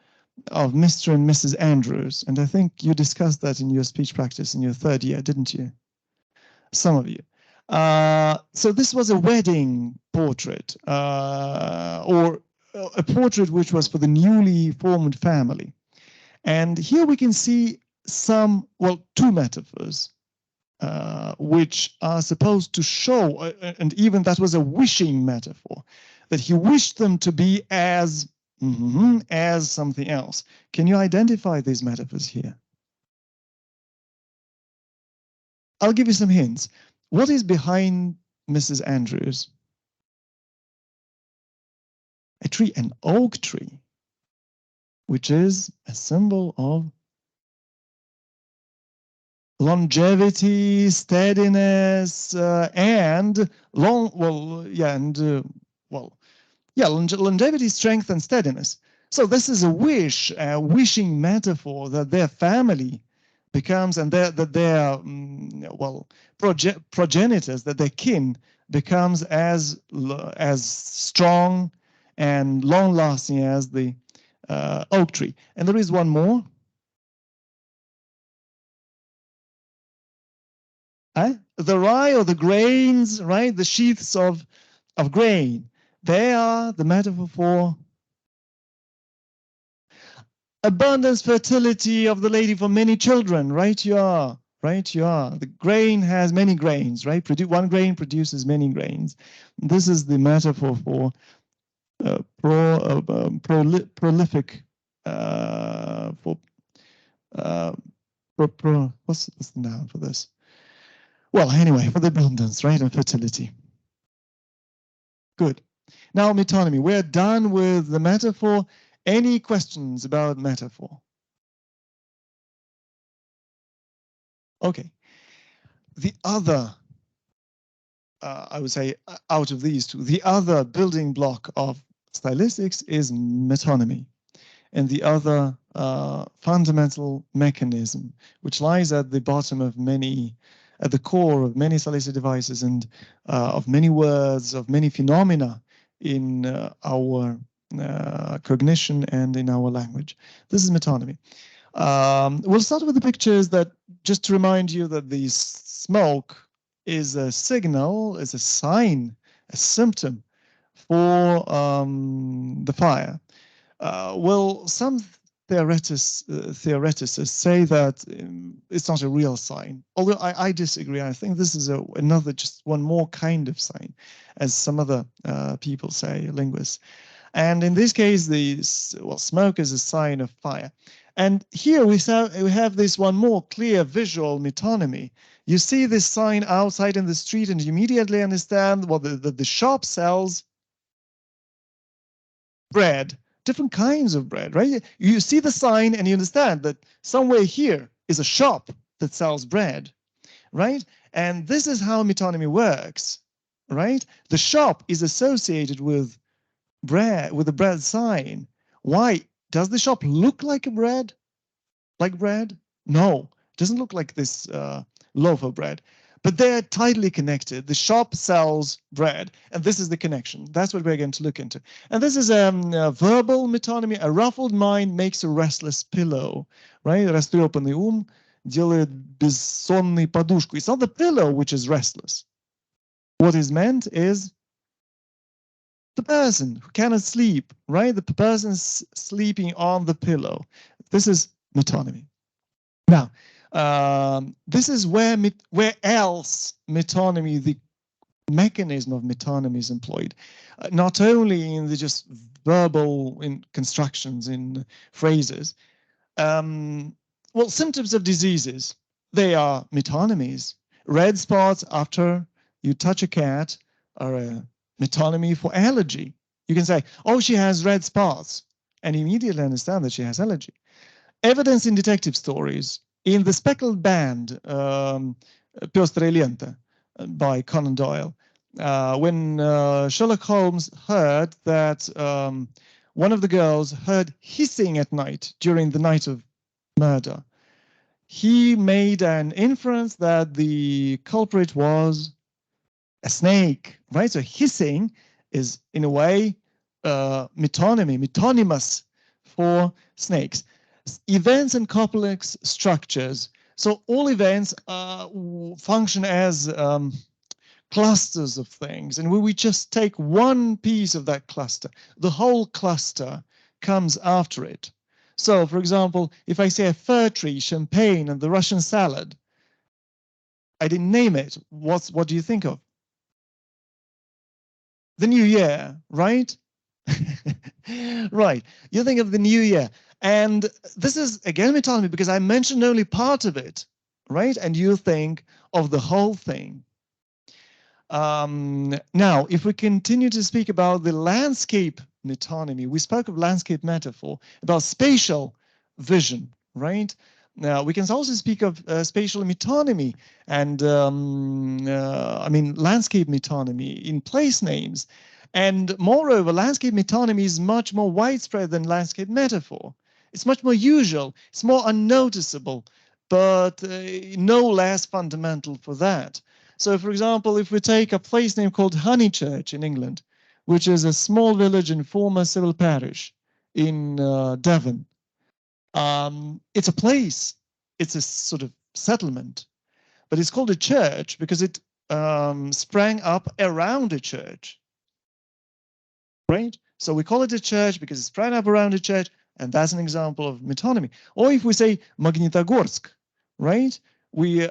of Mr. and Mrs. Andrews. And I think you discussed that in your speech practice in your third year, didn't you? Some of you. So this was a wedding portrait, or a portrait which was for the newly formed family. And here we can see some, well, two metaphors, which are supposed to show, and even that was a wishing metaphor, that he wished them to be as something else. Can you identify these metaphors here? I'll give you some hints. What is behind Mrs. Andrews? A tree, an oak tree, which is a symbol of longevity, steadiness, and longevity, strength, and steadiness. So this is a wishing metaphor that their family becomes, and that their progenitors, that their kin becomes as strong and long-lasting as the oak tree. And there is one more. The rye or the grains, right? The sheaths of grain. They are the metaphor for abundance, fertility of the lady for many children. Right, you are. Right, you are. The grain has many grains, right? One grain produces many grains. This is the metaphor for prolific. What's the noun for this? Well, anyway, for the abundance, right, and fertility. Good. Now, metonymy. We're done with the metaphor. Any questions about metaphor? Okay. The other, I would say, out of these two, the other building block of stylistics is metonymy, and the other fundamental mechanism, which lies at the bottom of many, at the core of many stylistic devices and of many words, of many phenomena in our cognition and in our language. This is metonymy. We'll start with the pictures that, just to remind you that the smoke is a signal, is a sign, a symptom for the fire. Well, some theoreticists say that it's not a real sign, although I disagree. I think this is another, just one more kind of sign, as some other people say, linguists. And in this case, smoke is a sign of fire. And here we have this one more clear visual metonymy. You see this sign outside in the street and you immediately understand, well, the shop sells bread, different kinds of bread, right? You see the sign and you understand that somewhere here is a shop that sells bread, right? And this is how metonymy works, right? The shop is associated with bread, with the bread sign. Why? Does the shop look like a bread? Like bread? No, it doesn't look like this loaf of bread, but they're tightly connected. The shop sells bread, and this is the connection. That's what we're going to look into. And this is a verbal metonymy. A ruffled mind makes a restless pillow, right? Растрепанный ум делает бессонной подушку. It's not the pillow which is restless. What is meant is the person who cannot sleep, right? The person sleeping on the pillow. This is metonymy. Now, this is where else metonymy, the mechanism of metonymy is employed, not only in the just verbal in constructions, in phrases. Well, symptoms of diseases, they are metonymies. Red spots after you touch a cat are a metonymy for allergy. You can say, oh, she has red spots, and immediately understand that she has allergy. Evidence in detective stories. In The Speckled Band, Пёстрая лента, by Conan Doyle, when Sherlock Holmes heard that one of the girls heard hissing at night during the night of murder, he made an inference that the culprit was a snake, right? So hissing is, in a way, metonymous for snakes. Events and complex structures. So all events function as clusters of things, and when we just take one piece of that cluster, the whole cluster comes after it. So, for example, if I say a fir tree, champagne, and the Russian salad, I didn't name it. What do you think of? The new year, right? Right. You think of the new year. And this is, again, metonymy, because I mentioned only part of it, right? And you think of the whole thing. Now, if we continue to speak about the landscape metonymy, we spoke of landscape metaphor, about spatial vision, right? Now, we can also speak of spatial metonymy and, I mean, landscape metonymy in place names. And moreover, landscape metonymy is much more widespread than landscape metaphor. It's much more usual, it's more unnoticeable, but no less fundamental for that. So, for example, if we take a place name called Honeychurch in England, which is a small village in former civil parish in Devon, it's a place, it's a sort of settlement, but it's called a church because it sprang up around a church, right? So we call it a church because it sprang up around a church, and that's an example of metonymy. Or if we say Magnitogorsk, right? We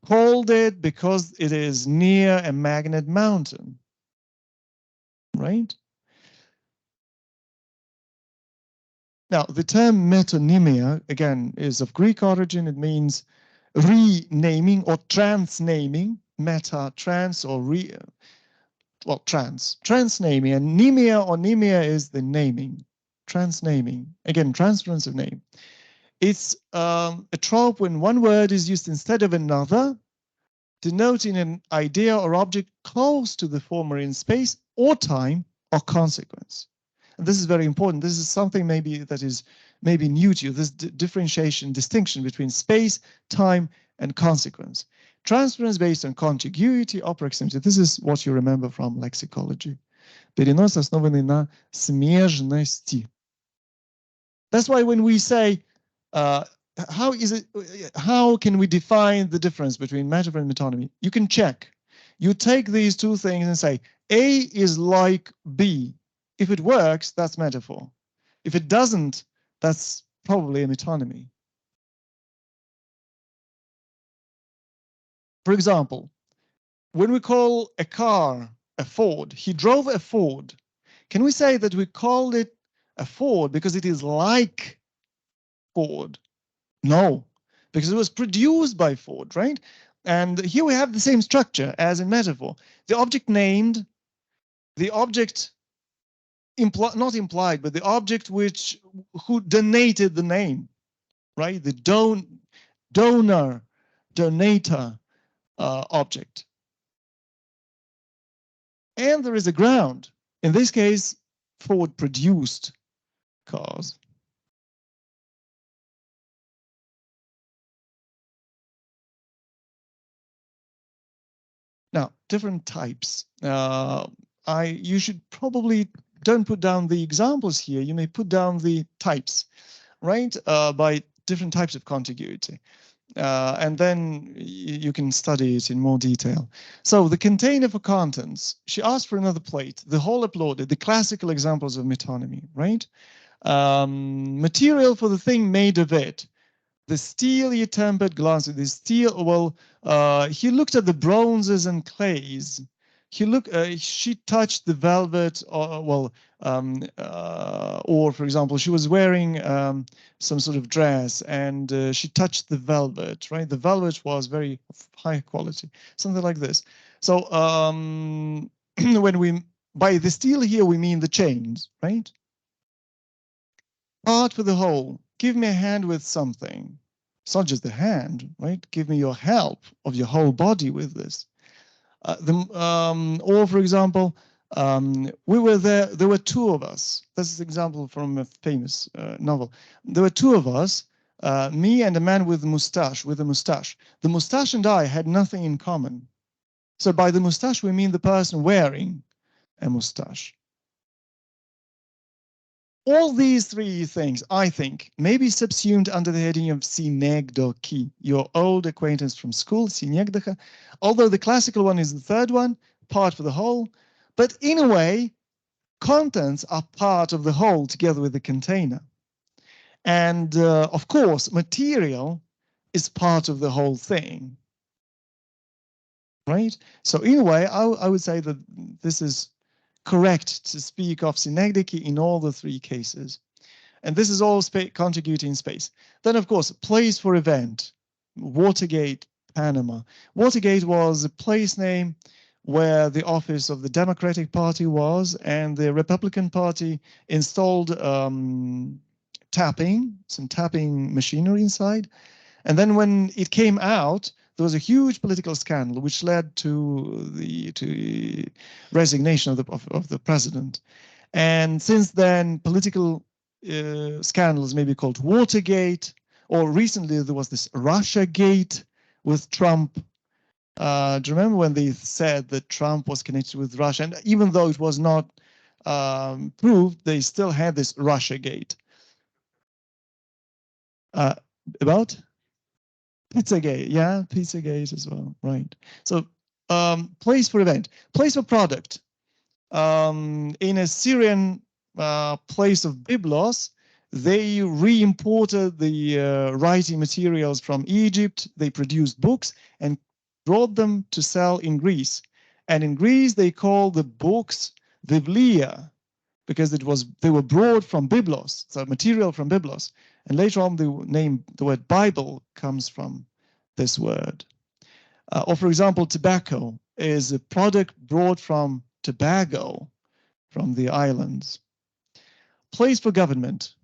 called it because it is near a magnet mountain, right? Now, the term metonymia, again, is of Greek origin. It means renaming or transnaming, meta, trans, or transnaming. And nemia or nemia is the naming, transnaming. Again, transference of name. It's a trope when one word is used instead of another, denoting an idea or object close to the former in space or time or consequence. And this is very important. This is something maybe that is maybe new to you, this differentiation, distinction between space, time, and consequence. Transference based on contiguity or proximity. This is what you remember from lexicology. Перенос, основанный на смежности. That's why when we say, how can we define the difference between metaphor and metonymy? You can check. You take these two things and say, A is like B. If it works, that's metaphor. If it doesn't, that's probably a metonymy. For example, when we call a car a Ford, he drove a Ford. Can we say that we called it a Ford because it is like Ford? No, because it was produced by Ford, right? And here we have the same structure as in metaphor. The object named, the object not implied, but the object who donated the name, right? The donor, donator object. And there is a ground. In this case, Ford produced cars. Now, different types. You should probably don't put down the examples here. You may put down the types, right? By different types of contiguity. And then you can study it in more detail. So the container for contents, she asked for another plate, the whole uploaded, the classical examples of metonymy, right? Material for the thing made of it. The steel you tempered glass, the steel, well, he looked at the bronzes and clays. She touched the velvet, or for example, she was wearing some sort of dress and she touched the velvet, right? The velvet was very high quality, something like this. So when we, by the steel here, we mean the chains, right? Part for the whole. Give me a hand with something. It's not just the hand, right? Give me your help of your whole body with this. Or for example, we were there were two of us. This is an example from a famous novel. There were two of us, me and a man with a mustache. The mustache and I had nothing in common. So by the mustache, we mean the person wearing a mustache. All these three things, I think, may be subsumed under the heading of synekdoki, your old acquaintance from school, synekdoka, although the classical one is the third one, part for the whole. But in a way, contents are part of the whole together with the container. And of course, material is part of the whole thing. Right? So in a way, I would say that this is correct to speak of synekdoki in all the three cases. And this is all contiguity in space. Then, of course, place for event, Watergate, Panama. Watergate was a place name where the office of the Democratic Party was, and the Republican Party installed some tapping machinery inside. And then when it came out, there was a huge political scandal which led to the resignation of the president. And since then, political scandals may be called Watergate, or recently there was this Russiagate with Trump. Do you remember when they said that Trump was connected with Russia? And even though it was not proved, they still had this Russiagate. About? Pizzagate, yeah, Pizzagate as well, right. So place for event, place for product. In a Syrian place of Byblos, they re-imported the writing materials from Egypt. They produced books and brought them to sell in Greece. And in Greece, they called the books Biblia because they were brought from Byblos, so material from Byblos. And later on, the word Bible comes from this word. Or for example, tobacco is a product brought from Tobago, from the islands. Place for government.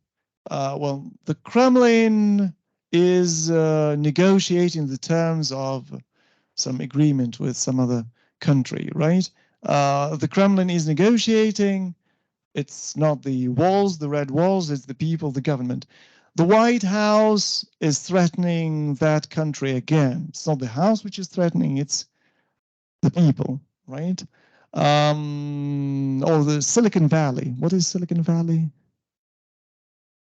Well, the Kremlin is negotiating the terms of some agreement with some other country, right? The Kremlin is negotiating. It's not the walls, the red walls, it's the people, the government. The White House is threatening that country again. It's not the house which is threatening, it's the people, right? Or the Silicon Valley. What is Silicon Valley?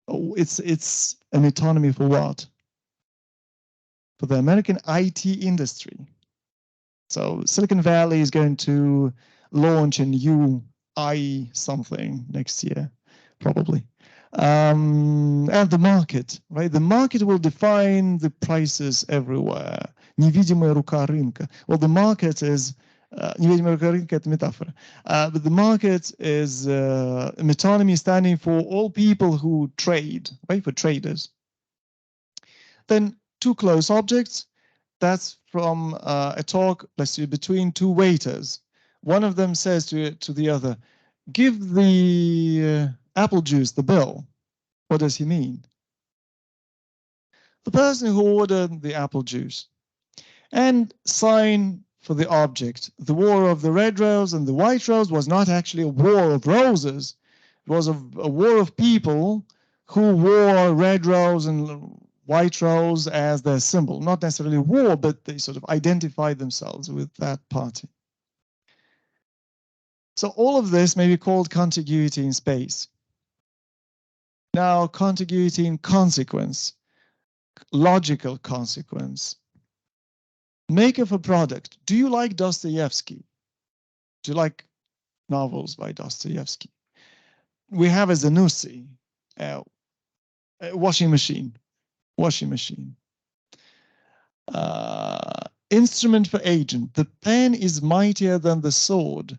Oh, it's a metonymy for what? For the American IT industry. So Silicon Valley is going to launch a new something next year, probably. And the market, right? The market will define the prices everywhere. Невидимая рука рынка. Well, the market is невидимая рука рынка — это метафора. But the market is metonymy standing for all people who trade, right? For traders. Then two close objects. That's from a talk, let's see, between two waiters. One of them says to the other, give the apple juice the bill. What does he mean? the person who ordered the apple juice, and sign for the object. The war of the red rose and the white rose was not actually a war of roses. It was a war of people who wore red rose and white rose as their symbol. Not necessarily war, but they sort of identified themselves with that party. So all of this may be called contiguity in space. Now, contiguity in consequence, logical consequence. Make of a product. Do you like Dostoevsky? Do you like novels by Dostoevsky? We have a Zanussi, a washing machine. Instrument for agent. The pen is mightier than the sword.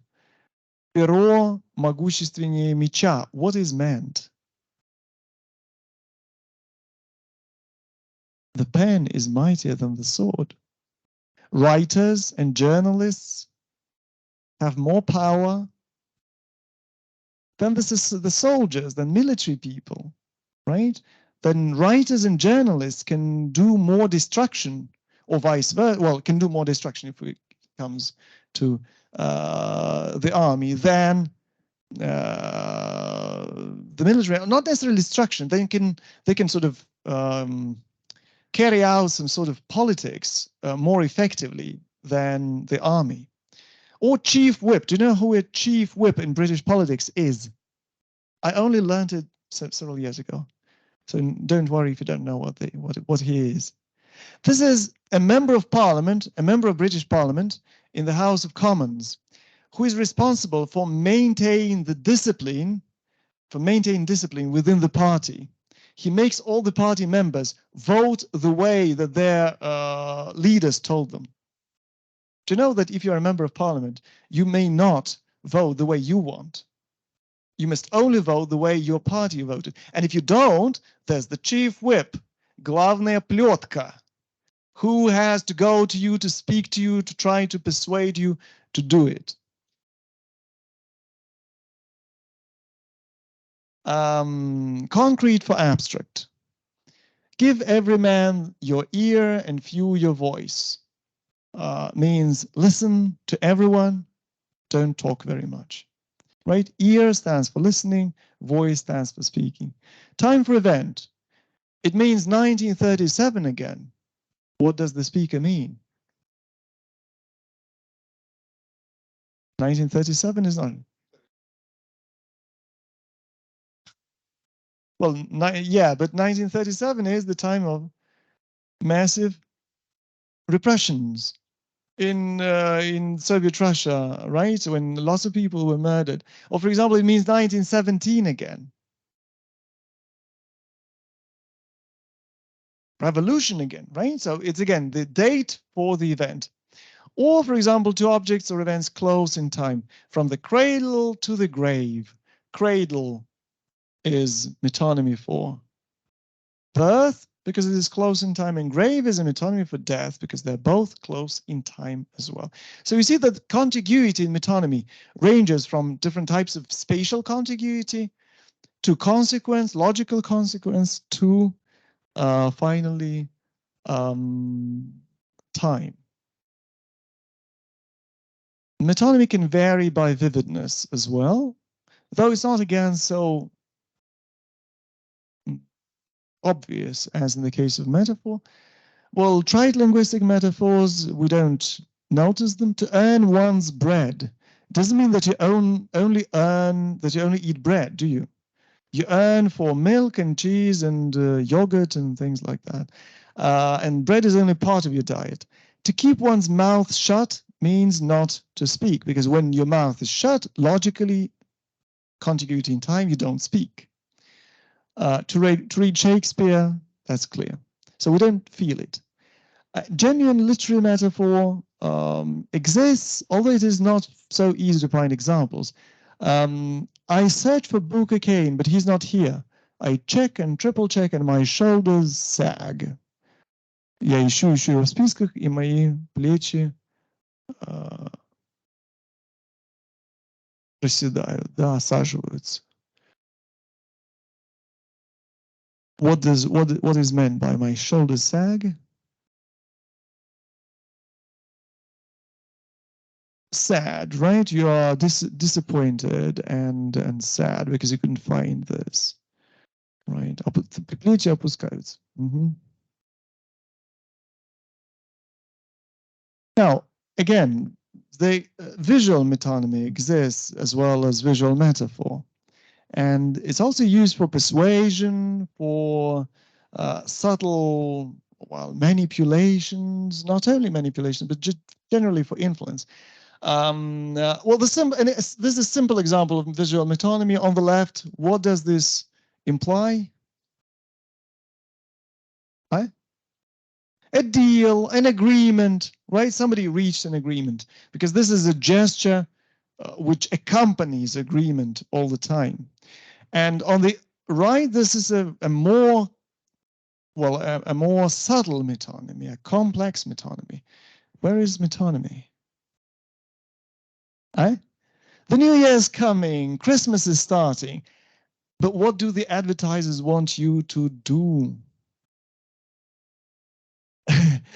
Перо могущественнее меча. What is meant? The pen is mightier than the sword. Writers and journalists have more power than the soldiers, than military people, right? Then writers and journalists can do more destruction, or vice versa. Well, can do more destruction if it comes to the army than the military. Not necessarily destruction. They can sort of carry out some sort of politics more effectively than the army. Or chief whip. Do you know who a chief whip in British politics is? I only learned it several years ago. So don't worry if you don't know what he is. This is a member of parliament, a member of British Parliament in the House of Commons, who is responsible for maintaining discipline within the party. He makes all the party members vote the way that their leaders told them. Do you know that if you're a member of parliament, you may not vote the way you want? You must only vote the way your party voted. And if you don't, there's the chief whip, главная плетка, who has to go to you, to speak to you, to try to persuade you to do it. Concrete for abstract. Give every man your ear and few your voice. Means listen to everyone, don't talk very much. Right? Ear stands for listening, voice stands for speaking. Time for event. It means 1937 again. What does the speaker mean? 1937 is not. Well, yeah, but 1937 is the time of massive repressions in Soviet Russia, right? When lots of people were murdered. Or for example, it means 1917 again. Revolution again, right? So it's again the date for the event. Or for example, two objects or events close in time, from the cradle to the grave. Cradle is metonymy for birth, because it is close in time, and grave is a metonymy for death, because they're both close in time as well. So you see that contiguity in metonymy ranges from different types of spatial contiguity to consequence, logical consequence, to finally time. Metonymy can vary by vividness as well, though it's not again so obvious as in the case of metaphor. Well, trite linguistic metaphors, we don't notice them. To earn one's bread doesn't mean that you only eat bread, do you? You earn for milk and cheese and yogurt and things like that. And bread is only part of your diet. To keep one's mouth shut means not to speak, because when your mouth is shut, logically, contiguity in time, you don't speak. To read Shakespeare, that's clear. So we don't feel it. Genuine literary metaphor exists, although it is not so easy to find examples. I search for Booker Kane, but he's not here. I check and triple check, and my shoulders sag. Я ищу его в списках, и мои плечи проседают, да, осаживаются. what is meant by my shoulders sag? Sad, right? You are disappointed and sad because you couldn't find this, right? Плечи опускаются. Now, again, the visual metonymy exists as well as visual metaphor. And it's also used for persuasion, for subtle, well, manipulations, not only manipulations, but just generally for influence. Well, this is a simple example of visual metonymy. On the left, what does this imply? Huh? A deal, an agreement, right? Somebody reached an agreement, because this is a gesture which accompanies agreement all the time. And on the right, this is a more, well, a more subtle metonymy, a complex metonymy. Where is metonymy? Huh? The new year is coming, Christmas is starting. But what do the advertisers want you to do?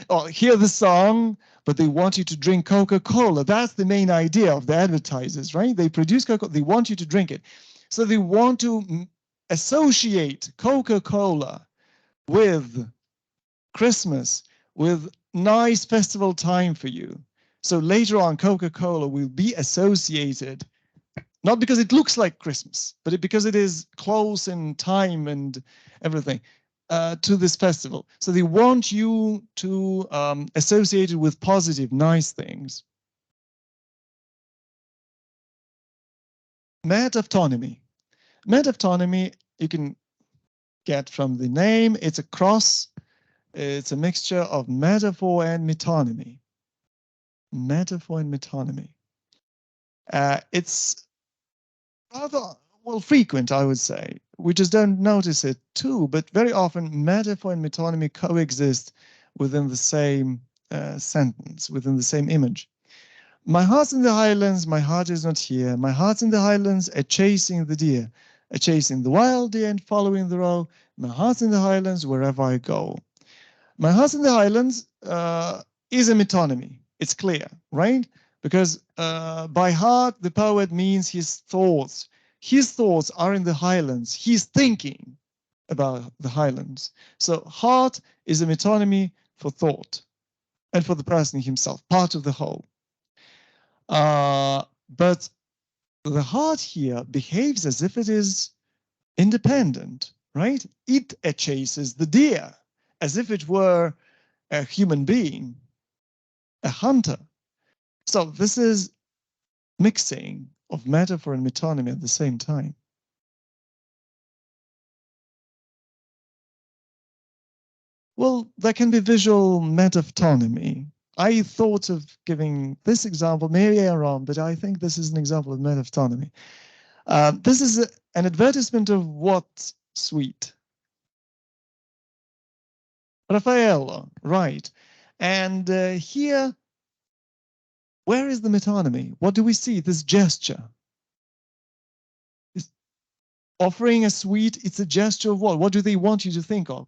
Oh, hear the song, but they want you to drink Coca-Cola. That's the main idea of the advertisers, right? They produce Coca-Cola, they want you to drink it. So they want to associate Coca-Cola with Christmas, with nice festival time for you. So later on, Coca-Cola will be associated, not because it looks like Christmas, but because it is close in time and everything, to this festival. So they want you to associate it with positive, nice things. Metonymy. Metonymy, you can get from the name. It's a cross. It's a mixture of metaphor and metonymy. Metaphor and metonymy. It's rather, well, frequent, I would say. We just don't notice it too, but very often metaphor and metonymy coexist within the same sentence, within the same image. My heart's in the highlands, my heart is not here. My heart's in the highlands, a chasing the deer, a chasing the wild deer and following the roe. My heart's in the highlands wherever I go. My heart's in the highlands is a metonymy. It's clear, right? Because by heart, the poet means his thoughts. His thoughts are in the highlands. He's thinking about the highlands. So heart is a metonymy for thought and for the person himself, part of the whole. But the heart here behaves as if it is independent, right? It chases the deer as if it were a human being, a hunter. So this is mixing of metaphor and metonymy at the same time. Well, there can be visual metonymy. I thought of giving this example, maybe I'm wrong, but I think this is an example of metonymy. This is an advertisement of what sweet? Raffaello, right. And here, where is the metonymy? What do we see? This gesture. It's offering a sweet, it's a gesture of what? What do they want you to think of?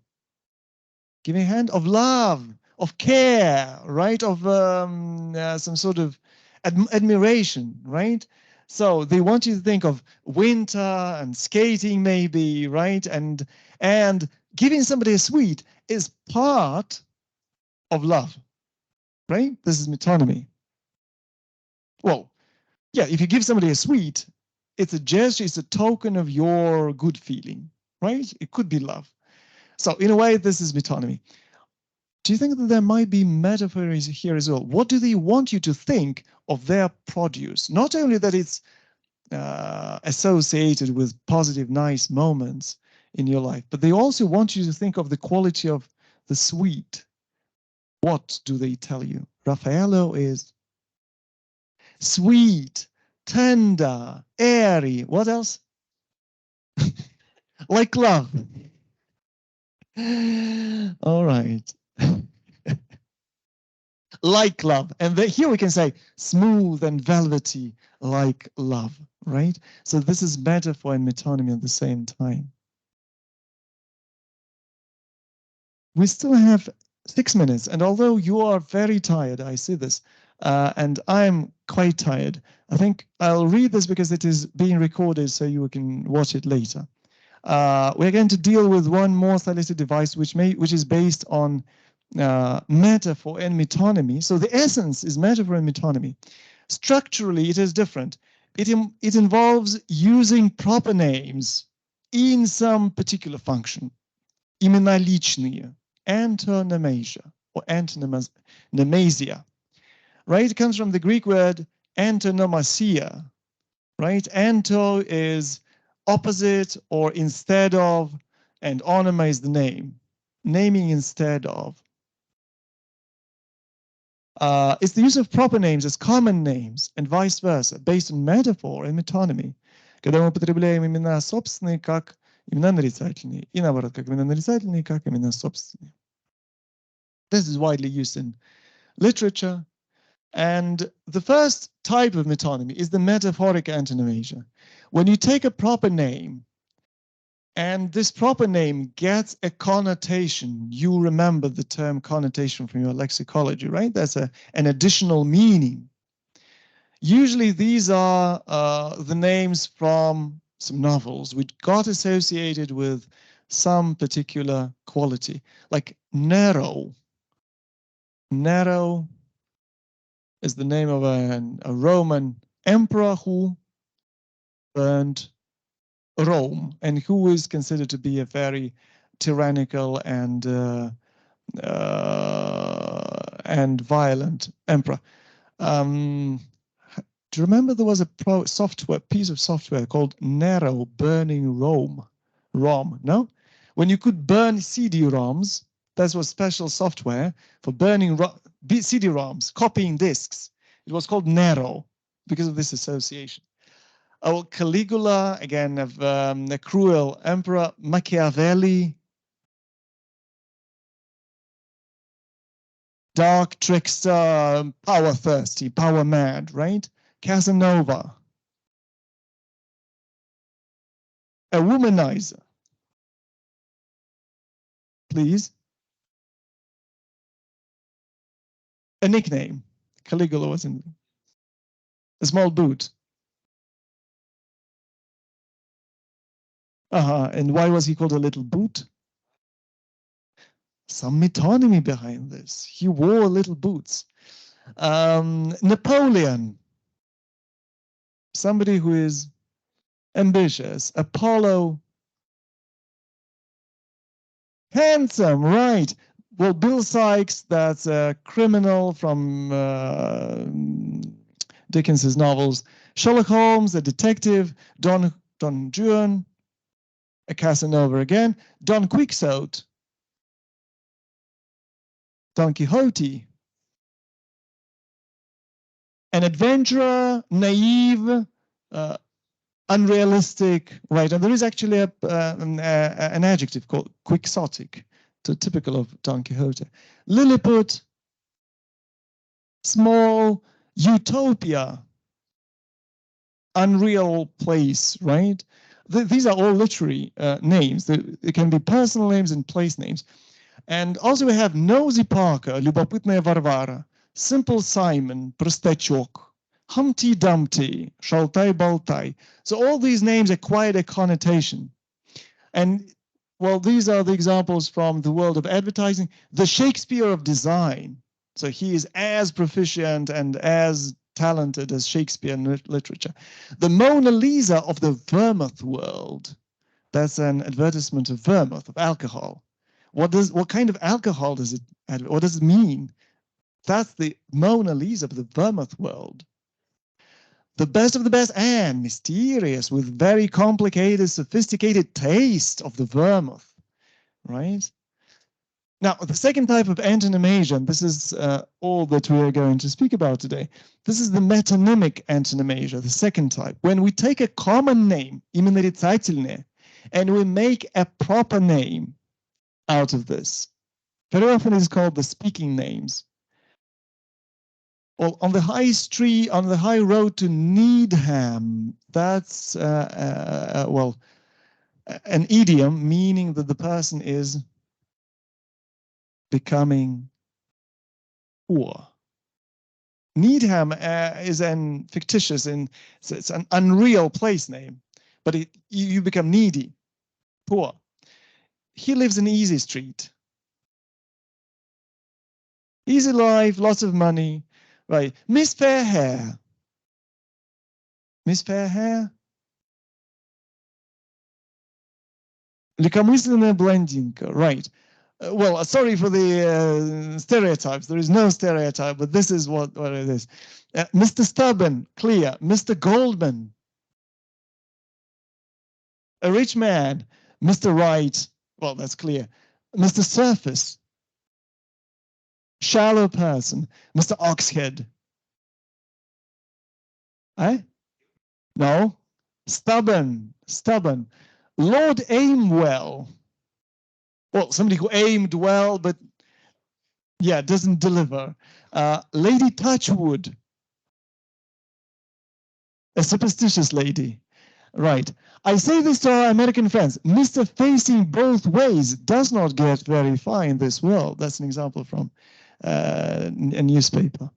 Giving a hand of love, of care, right? Of some sort of admiration, right? So they want you to think of winter and skating maybe, right? And giving somebody a sweet is part of love, right? This is metonymy. Well, yeah, if you give somebody a sweet, it's a gesture, it's a token of your good feeling, right? It could be love. So in a way, this is metonymy. Do you think that there might be metaphors here as well? What do they want you to think of their produce? Not only that it's associated with positive, nice moments in your life, but they also want you to think of the quality of the sweet. What do they tell you? Raffaello is sweet, tender, airy. What else? Like love. All right. Like love. And here we can say smooth and velvety like love, right? So this is metaphor and metonymy at the same time. We still have 6 minutes, and although you are very tired, I see this, and I'm quite tired. I think I'll read this because it is being recorded so you can watch it later. We're going to deal with one more stylistic device which is based on metaphor and metonymy. So the essence is metaphor and metonymy. Structurally, it is different. It involves using proper names in some particular function. Именоличные, antonomasia or antonomasia, right? It comes from the Greek word antonomasia, right? Anto is opposite or instead of, and onoma is the name, naming instead of. It's the use of proper names as common names and vice versa, based on metaphor and metonymy. Когда мы употребляем имена собственные как имена нарицательные, и наоборот, как имена нарицательные, как имена собственные. This is widely used in literature. And the first type of metonymy is the metaphoric antonomasia. When you take a proper name, and this proper name gets a connotation, you remember the term connotation from your lexicology, right? That's an additional meaning. Usually these are the names from some novels which got associated with some particular quality, like Nero. Nero is the name of a Roman emperor who burned Rome and who is considered to be a very tyrannical and violent emperor. Do you remember there was a piece of software called Nero burning Rome? No? When you could burn CD-ROMs, that was special software for burning CD-ROMs, copying discs. It was called Nero because of this association. Oh, Caligula, again, of the cruel emperor. Machiavelli, dark trickster, power thirsty, power mad, right? Casanova, a womanizer. Please. A nickname. Caligula was in a small boot. And why was he called a little boot? Some metonymy behind this. He wore little boots. Napoleon, somebody who is ambitious. Apollo, handsome, right? Well, Bill Sykes, that's a criminal from Dickens's novels. Sherlock Holmes, a detective. Don Juan, a Casanova again. Don Quixote, Don Quixote, an adventurer, naive, unrealistic, right? And there is actually an adjective called quixotic, so typical of Don Quixote. Lilliput, small, utopia, unreal place, right? These are all literary names. They can be personal names and place names. And also we have Nosy Parker, Любопытная Varvara, Simple Simon, Простачок, Humpty Dumpty, Шалтай Болтай. So all these names acquired a connotation. And well, these are the examples from the world of advertising. The Shakespeare of design. So he is as proficient and as talented as Shakespeare in literature. The Mona Lisa of the vermouth world. That's an advertisement of vermouth, of alcohol. What kind of alcohol does it, what does it mean? That's the Mona Lisa of the vermouth world. The best of the best and mysterious with very complicated, sophisticated taste of the vermouth, right? Now, the second type of antonomasia, and this is all that we are going to speak about today. This is the metonymic antonomasia, the second type. When we take a common name, именорицательное, and we make a proper name out of this. Very often it's called the speaking names. Well, on the high street, on the high road to Needham, that's, well, an idiom meaning that the person is becoming poor. Needham is an fictitious, so it's an unreal place name, but you become needy, poor. He lives in Easy Street. Easy life, lots of money, right? Miss Fairhair. Miss Fairhair? Легкомысленная блондинка, right. Well, sorry for the stereotypes. There is no stereotype, but this is what it is. Mr. Stubborn, clear. Mr. Goldman, a rich man. Mr. Right, well, that's clear. Mr. Surface, shallow person. Mr. Oxhead. Eh? No. Stubborn, stubborn. Lord Aimwell. Well, somebody who aimed well, but yeah, doesn't deliver. Lady Touchwood, a superstitious lady. Right. I say this to our American friends. Mr. Facing Both Ways does not get very far in this world. That's an example from a newspaper.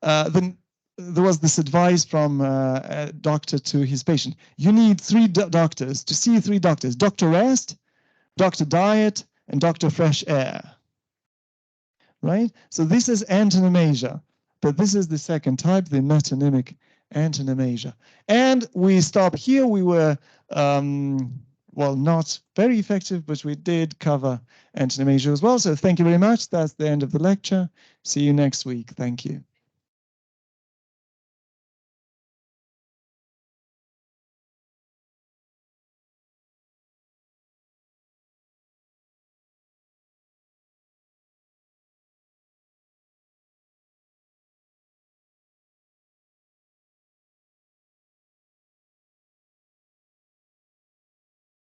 Then there was this advice from a doctor to his patient. You need three doctors to see three doctors: Dr. Rest, Dr. Diet, and Dr. Fresh Air. Right? So this is antonomasia, but this is the second type, the metonymic antonomasia. And we stop here. We were, well, not very effective, but we did cover antonomasia as well. So thank you very much. That's the end of the lecture. See you next week. Thank you.